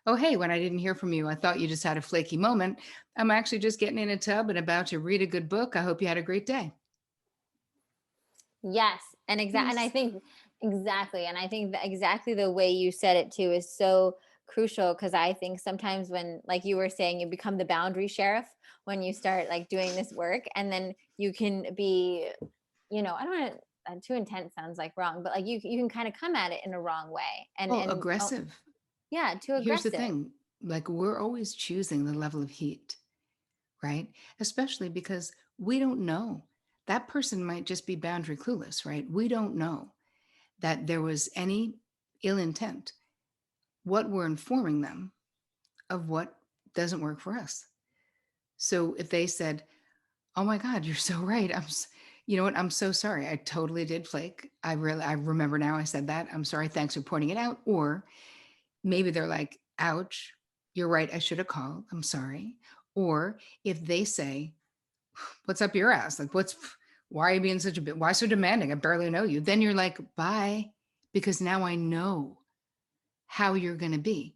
oh, hey, when I didn't hear from you, I thought you just had a flaky moment. I'm actually just getting in a tub and about to read a good book. I hope you had a great day. Yes, and I Yes. think exactly, and I think that exactly the way you said it too is so crucial because I think sometimes when, like you were saying, you become the boundary sheriff when you start like doing this work, and then you can be, I don't want to, too intense sounds like wrong, but like you can kind of come at it in a wrong way, Well, and oh, aggressive. yeah, too Here's the aggressive. thing, like we're always choosing the level of heat, right? Especially because we don't know. That person might just be boundary clueless, right? We don't know that there was any ill intent. What we're informing them of what doesn't work for us. So if they said, "Oh my God, you're so right. You know what? I'm so sorry. I totally did flake. I remember now I said that. I'm sorry. Thanks for pointing it out." Or maybe they're like, "Ouch, you're right. I should have called. I'm sorry." Or if they say, "What's up your ass? Like, why are you being such a bit, why so demanding? I barely know you." Then you're like, bye, because now I know how you're going to be.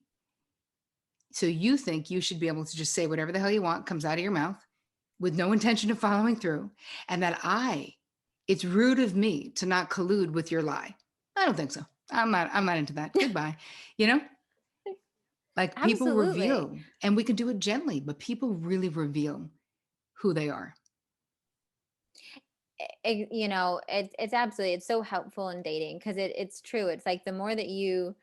So you think you should be able to just say whatever the hell you want comes out of your mouth with no intention of following through. And that it's rude of me to not collude with your lie. I don't think so. I'm not into that. Goodbye. You know, like people Absolutely. reveal, and we can do it gently, but people really reveal who they are. It's absolutely, it's so helpful in dating because it's true. It's like the more that you,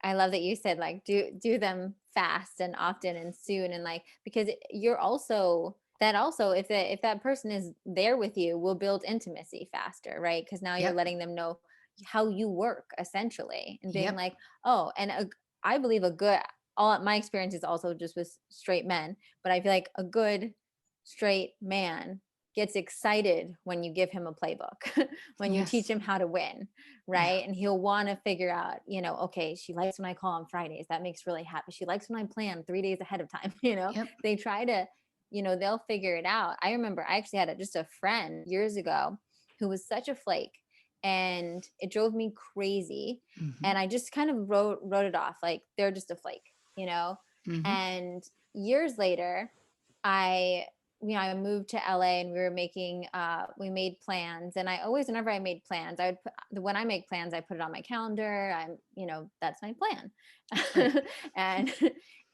I love that you said like do them fast and often and soon, and like because you're also that also, if that person is there with you, will build intimacy faster, right? Because now you're Yep. letting them know how you work essentially, and being Yep. like, oh, and I believe a good all my experience is also just with straight men, but I feel like a good straight man gets excited when you give him a playbook, when you teach Yes. him how to win, Yeah. right? And he'll want to figure out, okay, she likes when I call on Fridays. That makes her really happy. She likes when I plan 3 days ahead of time, Yep. they try to, they'll figure it out. I remember I actually had just a friend years ago who was such a flake, and it drove me crazy. Hmm. And I just kind of wrote it off, like they're just a flake, Hmm. and years later, I I moved to LA, and we made plans. And I always, whenever I made plans, when I make plans, I put it on my calendar. That's my Right. plan. and,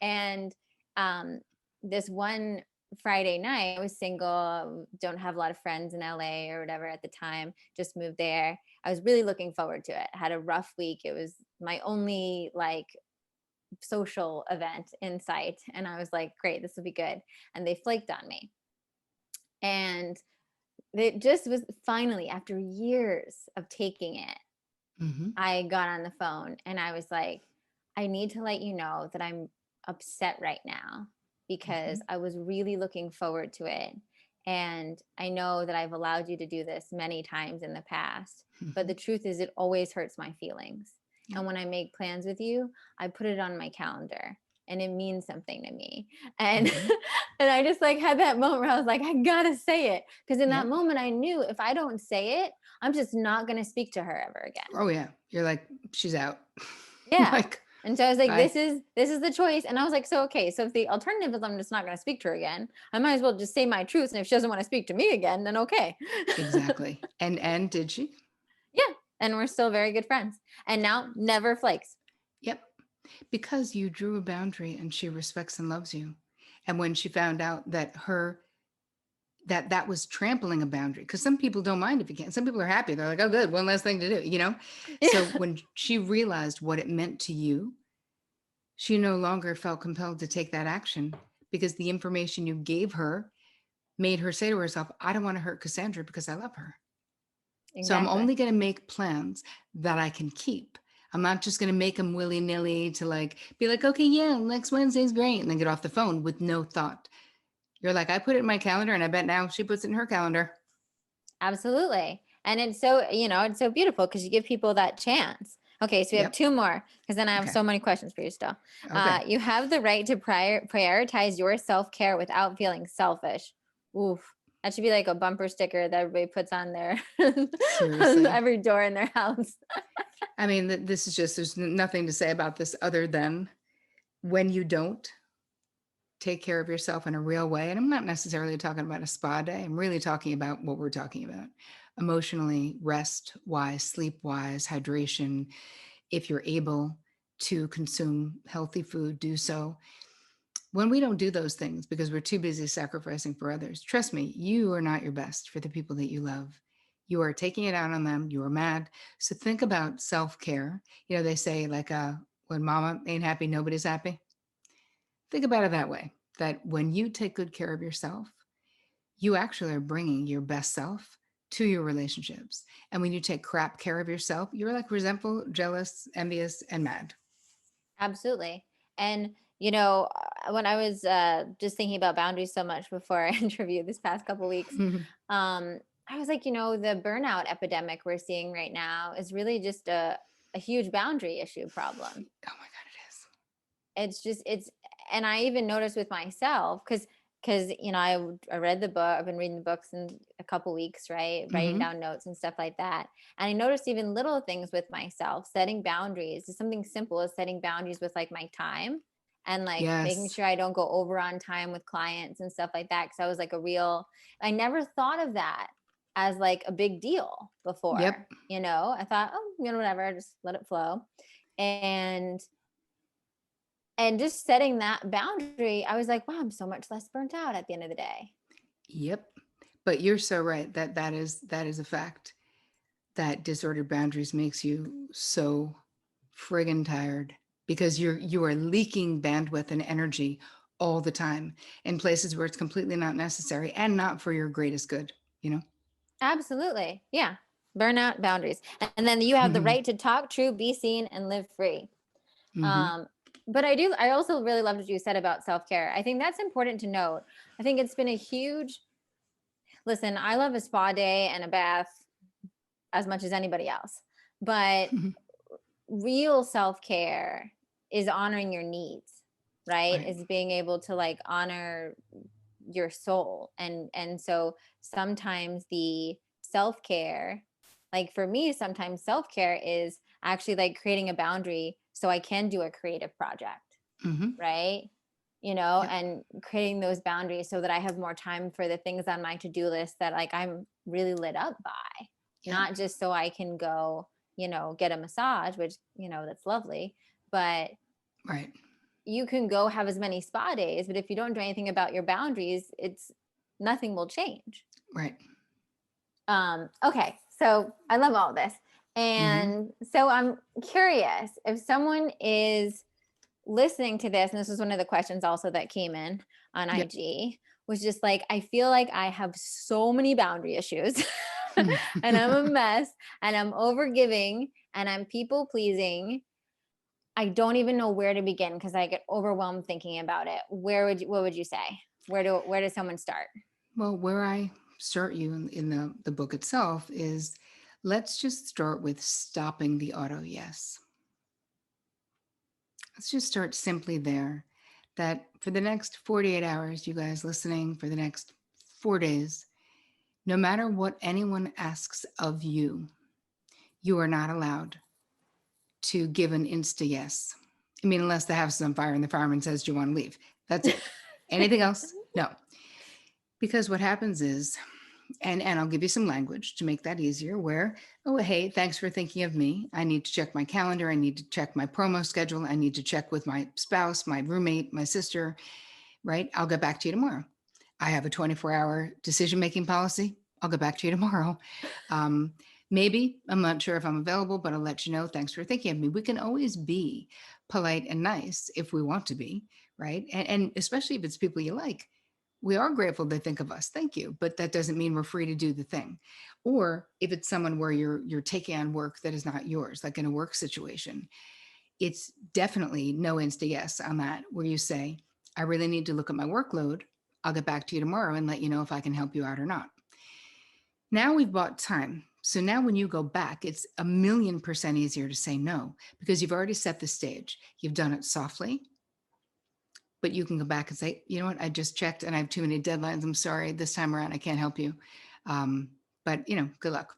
and, this one Friday night, I was single, don't have a lot of friends in LA or whatever at the time, just moved there. I was really looking forward to it. I had a rough week. It was my only like social event in sight. And I was like, great, this will be good. And they flaked on me. And it just was finally, after years of taking it, Hmm. I got on the phone and I was like, I need to let you know that I'm upset right now because Hmm. I was really looking forward to it. And I know that I've allowed you to do this many times in the past, but Hmm. the truth is, it always hurts my feelings. Yep. And when I make plans with you, I put it on my calendar and it means something to me. And Hmm. and I just like had that moment where I was like, I gotta say it. Because in that Yep. moment, I knew if I don't say it, I'm just not going to speak to her ever again. Oh yeah. You're like, she's out. Yeah. Like, And so I was like, bye. this is the choice. And I was like, so, okay. So if the alternative is I'm just not going to speak to her again, I might as well just say my truth. And if she doesn't want to speak to me again, then okay. Exactly. And did she? Yeah. And we're still very good friends. And now never flakes. Yep. Because you drew a boundary and she respects and loves you. And when she found out that that was trampling a boundary, because some people don't mind if you can't. Some people are happy. They're like, oh, good, one less thing to do, you know? So Yeah. when she realized what it meant to you, she no longer felt compelled to take that action because the information you gave her made her say to herself, I don't want to hurt Cassandra because I love her. So I'm Exactly. only going to make plans that I can keep. I'm not just going to make them willy nilly to like be like, okay, yeah, next Wednesday's great. And then get off the phone with no thought. You're like, I put it in my calendar and I bet now she puts it in her calendar. Absolutely. And it's so, it's so beautiful because you give people that chance. Okay, so we have Yep. two more because then I have Okay. so many questions for you still. Okay. You have the right to prioritize your self care without feeling selfish. Oof. That should be like a bumper sticker that everybody puts on their on Seriously. every door in their house. I mean, this is just, there's nothing to say about this other than when you don't take care of yourself in a real way. And I'm not necessarily talking about a spa day. I'm really talking about what we're talking about emotionally, rest wise, sleep wise, hydration. If you're able to consume healthy food, do so. When we don't do those things because we're too busy sacrificing for others, trust me, you are not your best for the people that you love. You are taking it out on them. You are mad. So think about self care. You know, they say, like, when mama ain't happy, nobody's happy. Think about it that way, that when you take good care of yourself, you actually are bringing your best self to your relationships. And when you take crap care of yourself, you're like resentful, jealous, envious, and mad. Absolutely. And when I was just thinking about boundaries so much before I interviewed this past couple weeks, Oh um, I was like, the burnout epidemic we're seeing right now is really just a huge boundary issue problem. my God, it is. It's just and I even noticed with myself because I read the book. I've been reading the books in a couple weeks, right? Writing Mm-hmm. down notes and stuff like that. And I noticed even little things with myself, setting boundaries is something simple as setting boundaries with like my time and like making Yes. sure I don't go over on time with clients and stuff like that. Cause I was like I never thought of that as like a big deal before, Yep. I thought, oh, whatever, just let it flow. And just setting that boundary, I was like, wow, I'm so much less burnt out at the end of the day. Yep. But you're so right that that is a fact. That disordered boundaries makes you so friggin' tired because you are leaking bandwidth and energy all the time in places where it's completely not necessary and not for your greatest good, you know? Absolutely. Yeah. Burnout boundaries. And then you have the Hmm. right to talk true, be seen, and live free. Hmm. Um, But I also really loved what you said about self-care. I think that's important to note. I think it's been a huge, listen, I love a spa day and a bath as much as anybody else, but real self-care is honoring your needs, right? Right. Is being able to like honor your soul. And so sometimes the self-care, like for me, sometimes self-care is actually like creating a boundary so I can do a creative project, Mm-hmm. right? You know, Yep. and creating those boundaries so that I have more time for the things on my to-do list that like I'm really lit up by, Yep. not just so I can go, you know, get a massage, which, you know, that's lovely, but Right. you can go have as many spa days, but if you don't do anything about your boundaries, it's nothing will change. Right. Okay, so I love all this. Mm-hmm. And so I'm curious if someone is listening to this, and this was one of the questions also that came in on Yep. IG, was just like, I feel like I have so many boundary issues and I'm a mess and I'm overgiving and I'm people pleasing. I don't even know where to begin because I get overwhelmed thinking about it. What would you say? Where does someone start? Well, where I start you in the book itself is, let's just start with stopping the auto yes. Let's just start simply there. That for the next 48 hours, you guys listening, for the next 4 days, no matter what anyone asks of you, you are not allowed to give an insta yes. I mean, unless the house is on fire and the fireman says, do you want to leave? That's it. Anything else? No. Because what happens is, and I'll give you some language to make that easier, where, oh, hey, thanks for thinking of me. I need to check my calendar. I need to check my promo schedule. I need to check with my spouse, my roommate, my sister, right? I'll get back to you tomorrow. I have a 24-hour decision-making policy. I'll get back to you tomorrow. Um, Maybe, I'm not sure if I'm available, but I'll let you know. Thanks for thinking of me. We can always be polite and nice if we want to be, right? And especially if it's people you like. We are grateful they think of us. Thank you. But that doesn't mean we're free to do the thing. Or if it's someone where you're taking on work that is not yours, like in a work situation, it's definitely no insta yes on that, where you say, I really need to look at my workload. I'll get back to you tomorrow and let you know if I can help you out or not. Now we've bought time. So now when you go back, it's 1,000,000% easier to say no, because you've already set the stage. You've done it softly, but you can go back and say, you know what, I just checked and I have too many deadlines. I'm sorry, this time around, I can't help you. But good luck.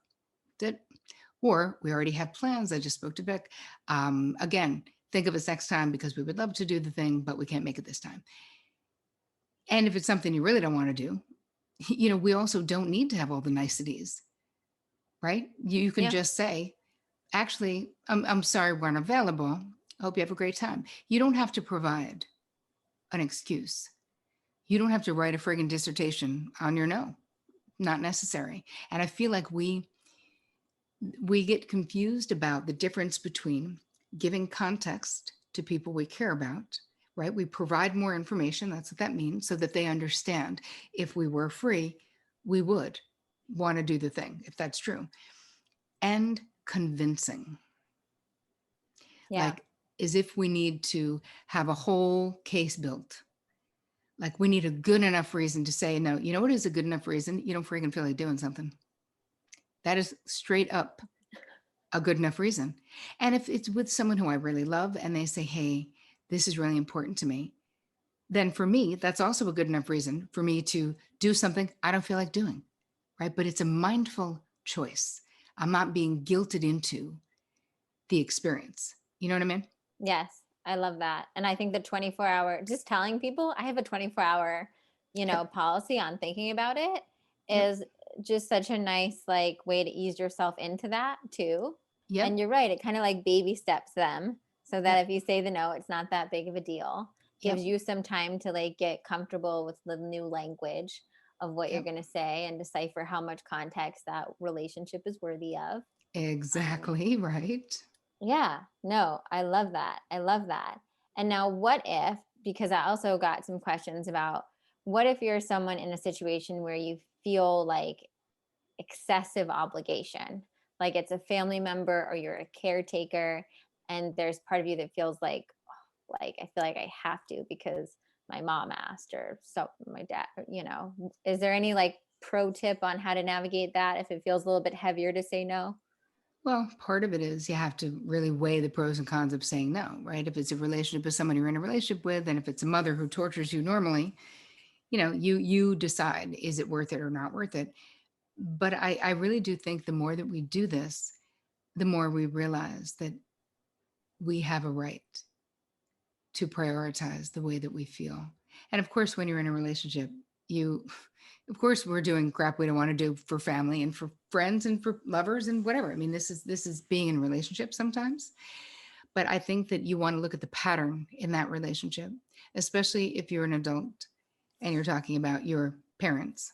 Did. Or we already have plans. I just spoke to Vic. Again, think of us next time because we would love to do the thing, but we can't make it this time. And if it's something you really don't want to do, we also don't need to have all the niceties, right? You can Yeah. just say, actually, I'm sorry we're unavailable. I hope you have a great time. You don't have to provide an excuse. You don't have to write a friggin' dissertation on your no. Not necessary. And I feel like we get confused about the difference between giving context to people we care about, right? We provide more information. That's what that means, so that they understand. If we were free, we would want to do the thing, if that's true. And convincing, Yeah. like as if we need to have a whole case built. Like we need a good enough reason to say, no, you know what is a good enough reason? You don't freaking feel like doing something. That is straight up a good enough reason. And if it's with someone who I really love and they say, hey, this is really important to me, then for me, that's also a good enough reason for me to do something I don't feel like doing, right? But it's a mindful choice. I'm not being guilted into the experience. You know what I mean? Yes, I love that. And I think the 24-hour, just telling people I have a 24-hour, Yep. policy on thinking about it Yep. is just such a nice like way to ease yourself into that too. Yep. And you're right, it kind of like baby steps them so that Yep. if you say the no, it's not that big of a deal. Gives Yep. you some time to like get comfortable with the new language of what you're Yep. going to say and decipher how much context that relationship is worthy of. Um, Exactly. Right. yeah, no, I love that. I love that. And now, what if, because I also got some questions about what if you're someone in a situation where you feel like excessive obligation, like it's a family member or you're a caretaker, and there's part of you that feels like, like I feel like I have to because my mom asked, or so my dad, you know. Is there any like pro tip on how to navigate that if it feels a little bit heavier to say no? Well, part of it is you have to really weigh the pros and cons of saying no, right? If it's a relationship with someone you're in a relationship with, and if it's a mother who tortures you normally, you decide, is it worth it or not worth it? But I really do think the more that we do this, the more we realize that we have a right to prioritize the way that we feel. And of course, when you're in a relationship, you, of course, we're doing crap we don't want to do for family and for friends and for lovers and whatever. I mean, this is being in a relationship sometimes. But I think that you want to look at the pattern in that relationship, especially if you're an adult and you're talking about your parents,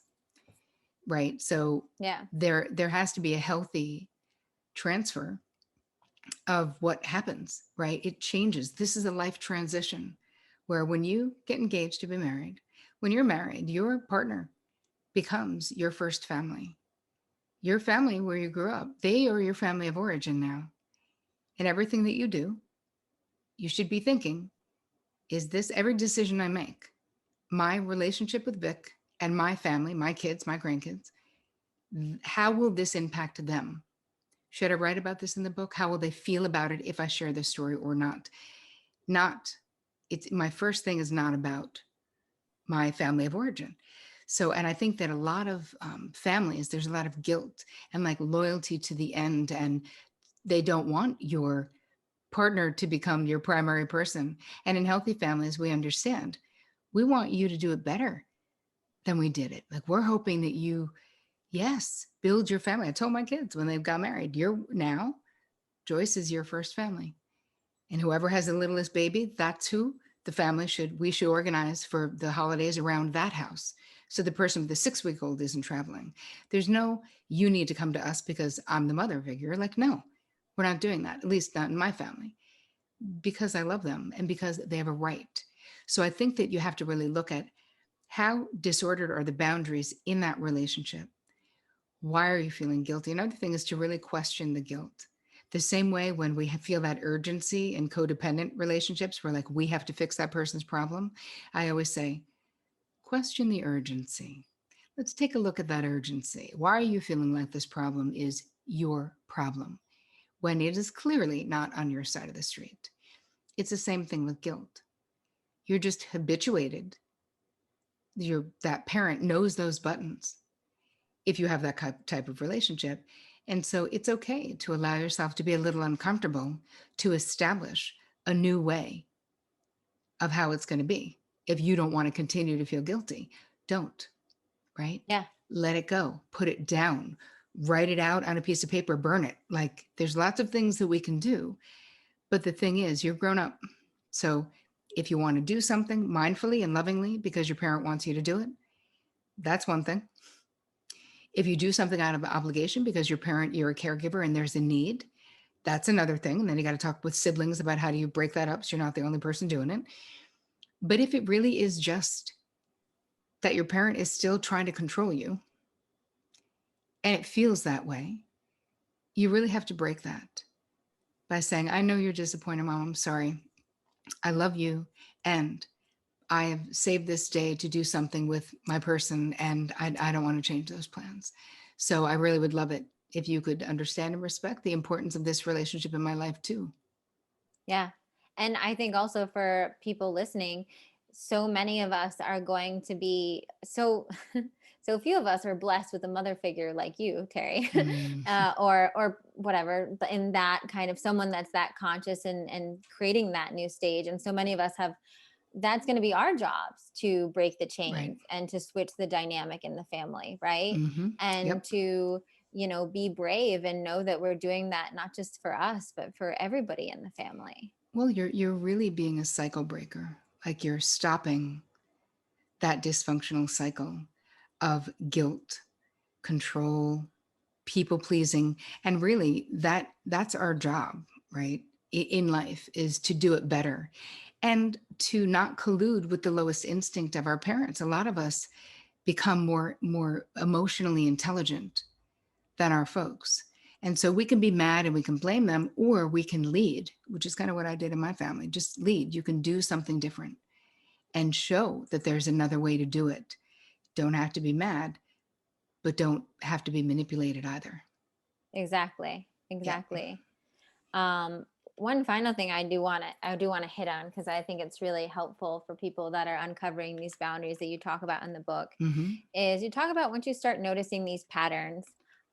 right? So Yeah. there has to be a healthy transfer of what happens, right? It changes. This is a life transition where when you get engaged to be married, when you're married, your partner becomes your first family, your family where you grew up. They are your family of origin now. And everything that you do, you should be thinking, is this every decision I make, my relationship with Vic and my family, my kids, my grandkids, how will this impact them? Should I write about this in the book? How will they feel about it if I share this story or not? Not, it's my first thing is not about my family of origin. So, and I think that a lot of families, there's a lot of guilt and like loyalty to the end, and they don't want your partner to become your primary person. And in healthy families, we understand we want you to do it better than we did it. Like we're hoping that you, yes, build your family. I told my kids when they got married, you're now, Joyce is your first family. And whoever has the littlest baby, that's who we should organize for the holidays around that house. So the person with the 6 week old isn't traveling. There's no, you need to come to us because I'm the mother figure. Like, no, we're not doing that, at least not in my family, because I love them and because they have a right. So I think that you have to really look at how disordered are the boundaries in that relationship. Why are you feeling guilty? Another thing is to really question the guilt. The same way when we feel that urgency in codependent relationships, we're like, we have to fix that person's problem. I always say, question the urgency. Let's take a look at that urgency. Why are you feeling like this problem is your problem when it is clearly not on your side of the street? It's the same thing with guilt. You're just habituated. That parent knows those buttons if you have that type of relationship. And so it's okay to allow yourself to be a little uncomfortable to establish a new way of how it's going to be. If you don't want to continue to feel guilty, don't, right? Yeah. Let it go, put it down, write it out on a piece of paper, burn it. Like there's lots of things that we can do. But the thing is, you're grown up. So if you want to do something mindfully and lovingly because your parent wants you to do it, that's one thing. If you do something out of obligation because you're a caregiver and there's a need, that's another thing. And then you got to talk with siblings about how do you break that up so you're not the only person doing it. But if it really is just that your parent is still trying to control you and it feels that way, you really have to break that by saying, I know you're disappointed, Mom. I'm sorry. I love you. And I have saved this day to do something with my person, and I don't want to change those plans. So I really would love it if you could understand and respect the importance of this relationship in my life too. Yeah. And I think also for people listening, so many of us are going to be so so few of us are blessed with a mother figure like you, Terry, Mm, or whatever, but in that kind of someone that's that conscious and creating that new stage. And so many of us have, that's going to be our jobs to break the right. chains and to switch the dynamic in the family, right? Mm-hmm. And Yep. to, you know, be brave and know that we're doing that not just for us but for everybody in the family. Well, you're really being a cycle breaker. Like you're stopping that dysfunctional cycle of guilt, control, people pleasing, and really that's our job, right? In life is to do it better and to not collude with the lowest instinct of our parents. A lot of us become more emotionally intelligent than our folks. And so we can be mad and we can blame them, or we can lead, which is kind of what I did in my family. Just lead. You can do something different and show that there's another way to do it. Don't have to be mad, but don't have to be manipulated either. Exactly. Yeah. Exactly. Um, One final thing I do want to hit on, because I think it's really helpful for people that are uncovering these boundaries that you talk about in the book, Mm-hmm. is you talk about once you start noticing these patterns,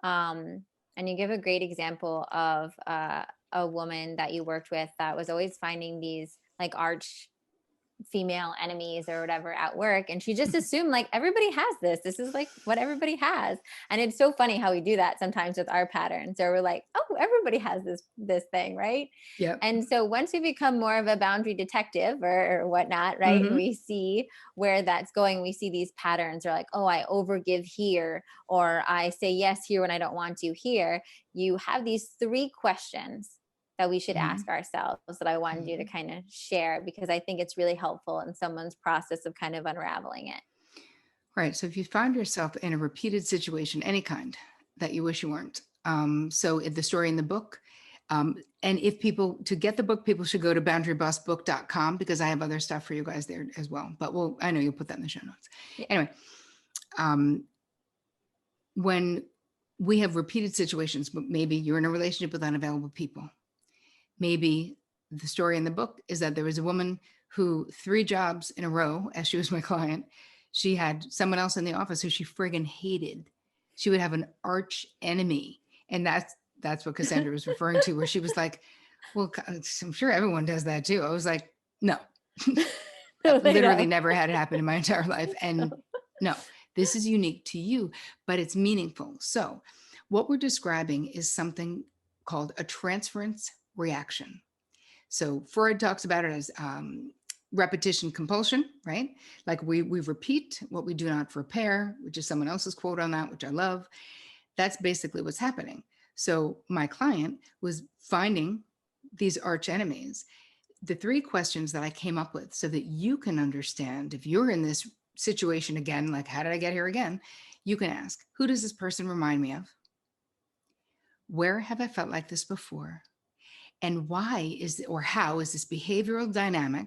um, and you give a great example of a woman that you worked with that was always finding these like arch female enemies or whatever at work, and she just assumed like everybody has this is like what everybody has. And it's so funny how we do that sometimes with our patterns, or we're like, oh, everybody has this thing, right? Yep. And so once we become more of a boundary detective or whatnot, right, and Mm-hmm. we see where that's going, we see these patterns, or like, oh, I overgive here, or I say yes here when I don't want to here. You have these 3 questions that we should Mm-hmm. ask ourselves that I wanted you to kind of share, because I think it's really helpful in someone's process of kind of unraveling it. Right. So if you find yourself in a repeated situation, any kind that you wish you weren't. So the story in the book, and if people, to get the book, people should go to boundarybossbook.com, because I have other stuff for you guys there as well. But I know you'll put that in the show notes. Yeah. Anyway, um, when we have repeated situations, but maybe you're in a relationship with unavailable people. Maybe the story in the book is that there was a woman who 3 jobs in a row, as she was my client, she had someone else in the office who she friggin' hated. She would have an arch enemy. And that's what Cassandra was referring to, where she was like, well, I'm sure everyone does that too. I was like, no, No, they literally don't. never had it happen in my entire life. And no, this is unique to you, but it's meaningful. So what we're describing is something called a transference reaction. So Freud talks about it as repetition compulsion, right? Like we repeat what we do not repair, which is someone else's quote on that, which I love. That's basically what's happening. So my client was finding these arch enemies. The 3 questions that I came up with so that you can understand if you're in this situation again, like how did I get here again? You can ask, who does this person remind me of? Where have I felt like this before? And why is, or how is this behavioral dynamic,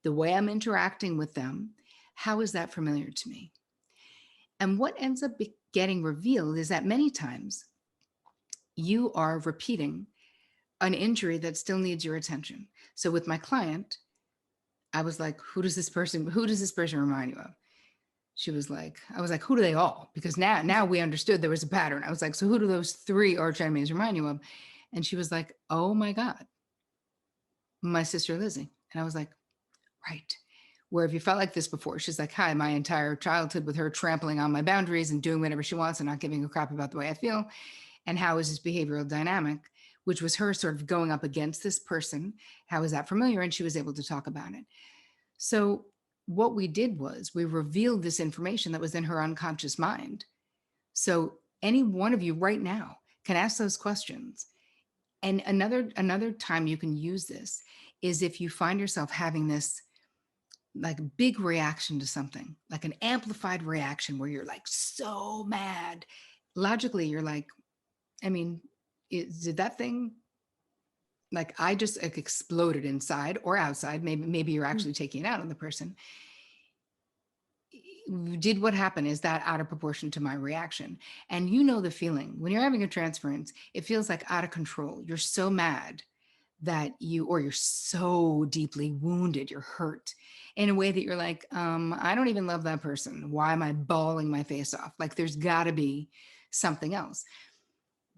the way I'm interacting with them, how is that familiar to me? And what ends up getting revealed is that many times you are repeating an injury that still needs your attention. So with my client, I was like, who does this person remind you of? She was like, I was like, who do they all? Because now we understood there was a pattern. I was like, so who do those 3 arch enemies remind you of? And she was like, oh my God, my sister Lizzie. And I was like, right. Where have you felt like this before? She's like, hi, my entire childhood with her trampling on my boundaries and doing whatever she wants and not giving a crap about the way I feel. And how is this behavioral dynamic, which was her sort of going up against this person? How is that familiar? And she was able to talk about it. So what we did was we revealed this information that was in her unconscious mind. So any one of you right now can ask those questions. And another time you can use this is if you find yourself having this like big reaction to something, like an amplified reaction where you're like so mad. Logically, you're like, I mean, did that thing, like I just like exploded inside or outside? Maybe you're actually taking it out on the person. Did what happened, is that out of proportion to my reaction? And you know the feeling when you're having a transference, it feels like out of control. You're so mad that you're so deeply wounded, you're hurt in a way that you're like, I don't even love that person. Why am I bawling my face off? Like there's got to be something else.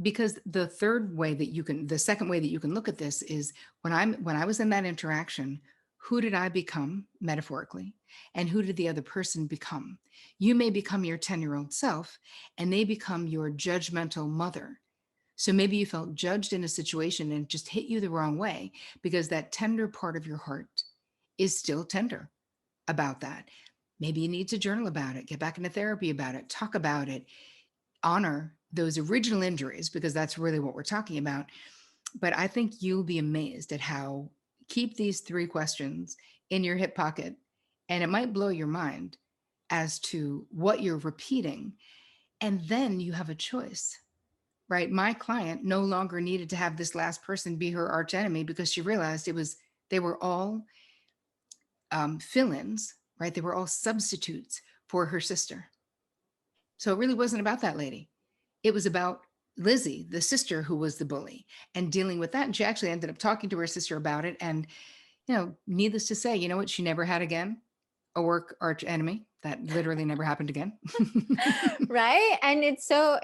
Because the second way that you can look at this is when I was in that interaction, who did I become metaphorically? And who did the other person become? You may become your 10-year-old self, and they become your judgmental mother. So maybe you felt judged in a situation and it just hit you the wrong way because that tender part of your heart is still tender about that. Maybe you need to journal about it, get back into therapy about it, talk about it, honor those original injuries, because that's really what we're talking about. But I think you'll be amazed at how, keep these 3 questions in your hip pocket, and it might blow your mind as to what you're repeating. And then you have a choice. right? My client no longer needed to have this last person be her arch enemy because she realized they were all fill-ins, right? They were all substitutes for her sister. So it really wasn't about that lady. It was about Lizzie, the sister who was the bully, and dealing with that. And she actually ended up talking to her sister about it. And, needless to say, you know what? She never had again a work arch enemy. That literally never happened again. Right. And it's so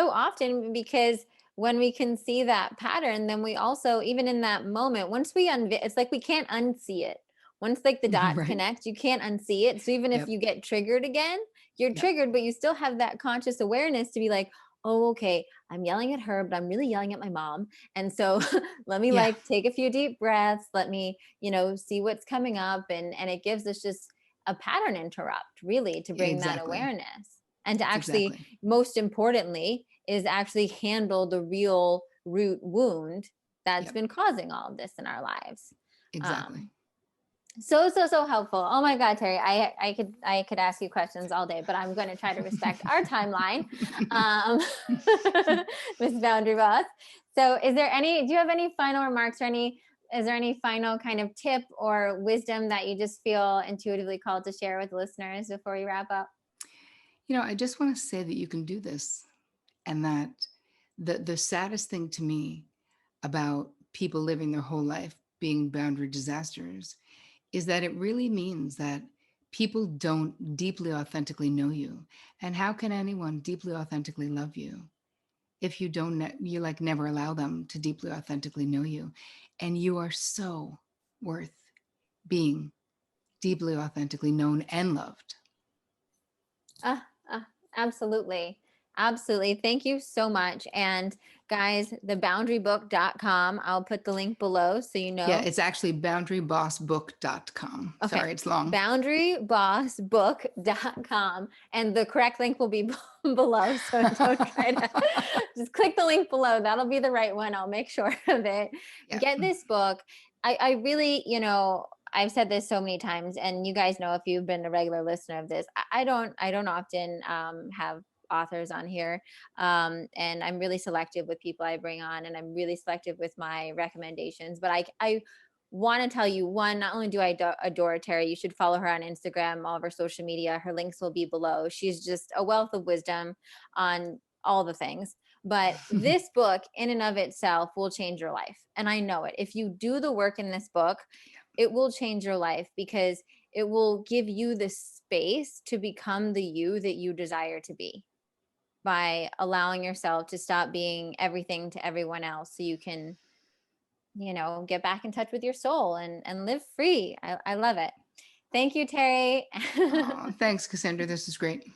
often because when we can see that pattern, then we also, even in that moment, once we it's like we can't unsee it. Once like the dots Right. connect, you can't unsee it. So even if Yep. you get triggered again, you're Yep. triggered, but you still have that conscious awareness to be like, oh, okay, I'm yelling at her, but I'm really yelling at my mom. And so let me Yeah. like take a few deep breaths. Let me, see what's coming up. And it gives us just a pattern interrupt, really, to bring that Exactly. awareness and to actually, Exactly. most importantly, is actually handle the real root wound that's Yep. been causing all of this in our lives. Exactly. um so helpful. Oh my god, Terri, I could ask you questions all day, but I'm going to try to respect our timeline. um Miss Boundary Boss. So do you have any final remarks, or is there any final kind of tip or wisdom that you just feel intuitively called to share with listeners before we wrap up? I just want to say that you can do this, and that the saddest thing to me about people living their whole life being boundary disasters is that it really means that people don't deeply authentically know you. And how can anyone deeply authentically love you if you don't you like never allow them to deeply authentically know you? And you are so worth being deeply authentically known and loved. Uh, uh, absolutely. Absolutely. Thank you so much. And guys, theboundarybook.com, I'll put the link below so you Yeah, know. it's actually boundarybossbook.com. Okay. Sorry, it's long. Boundarybossbook.com. And the correct link will be below. So don't try to just click the link below. That'll be the right one. I'll make sure of it. Yeah. Get this book. I really, I've said this so many times, and you guys know if you've been a regular listener of this, I don't often have authors on here, and I'm really selective with people I bring on, and I'm really selective with my recommendations. But I want to tell you, one, not only do I adore Terri, you should follow her on Instagram, all of her social media. Her links will be below. She's just a wealth of wisdom on all the things. But this book in and of itself will change your life. And I know it. If you do the work in this book, it will change your life, because it will give you the space to become the you that you desire to be, by allowing yourself to stop being everything to everyone else, so you can, get back in touch with your soul and live free. I love it. Thank you, Terri. Aw, thanks, Cassandra. This is great.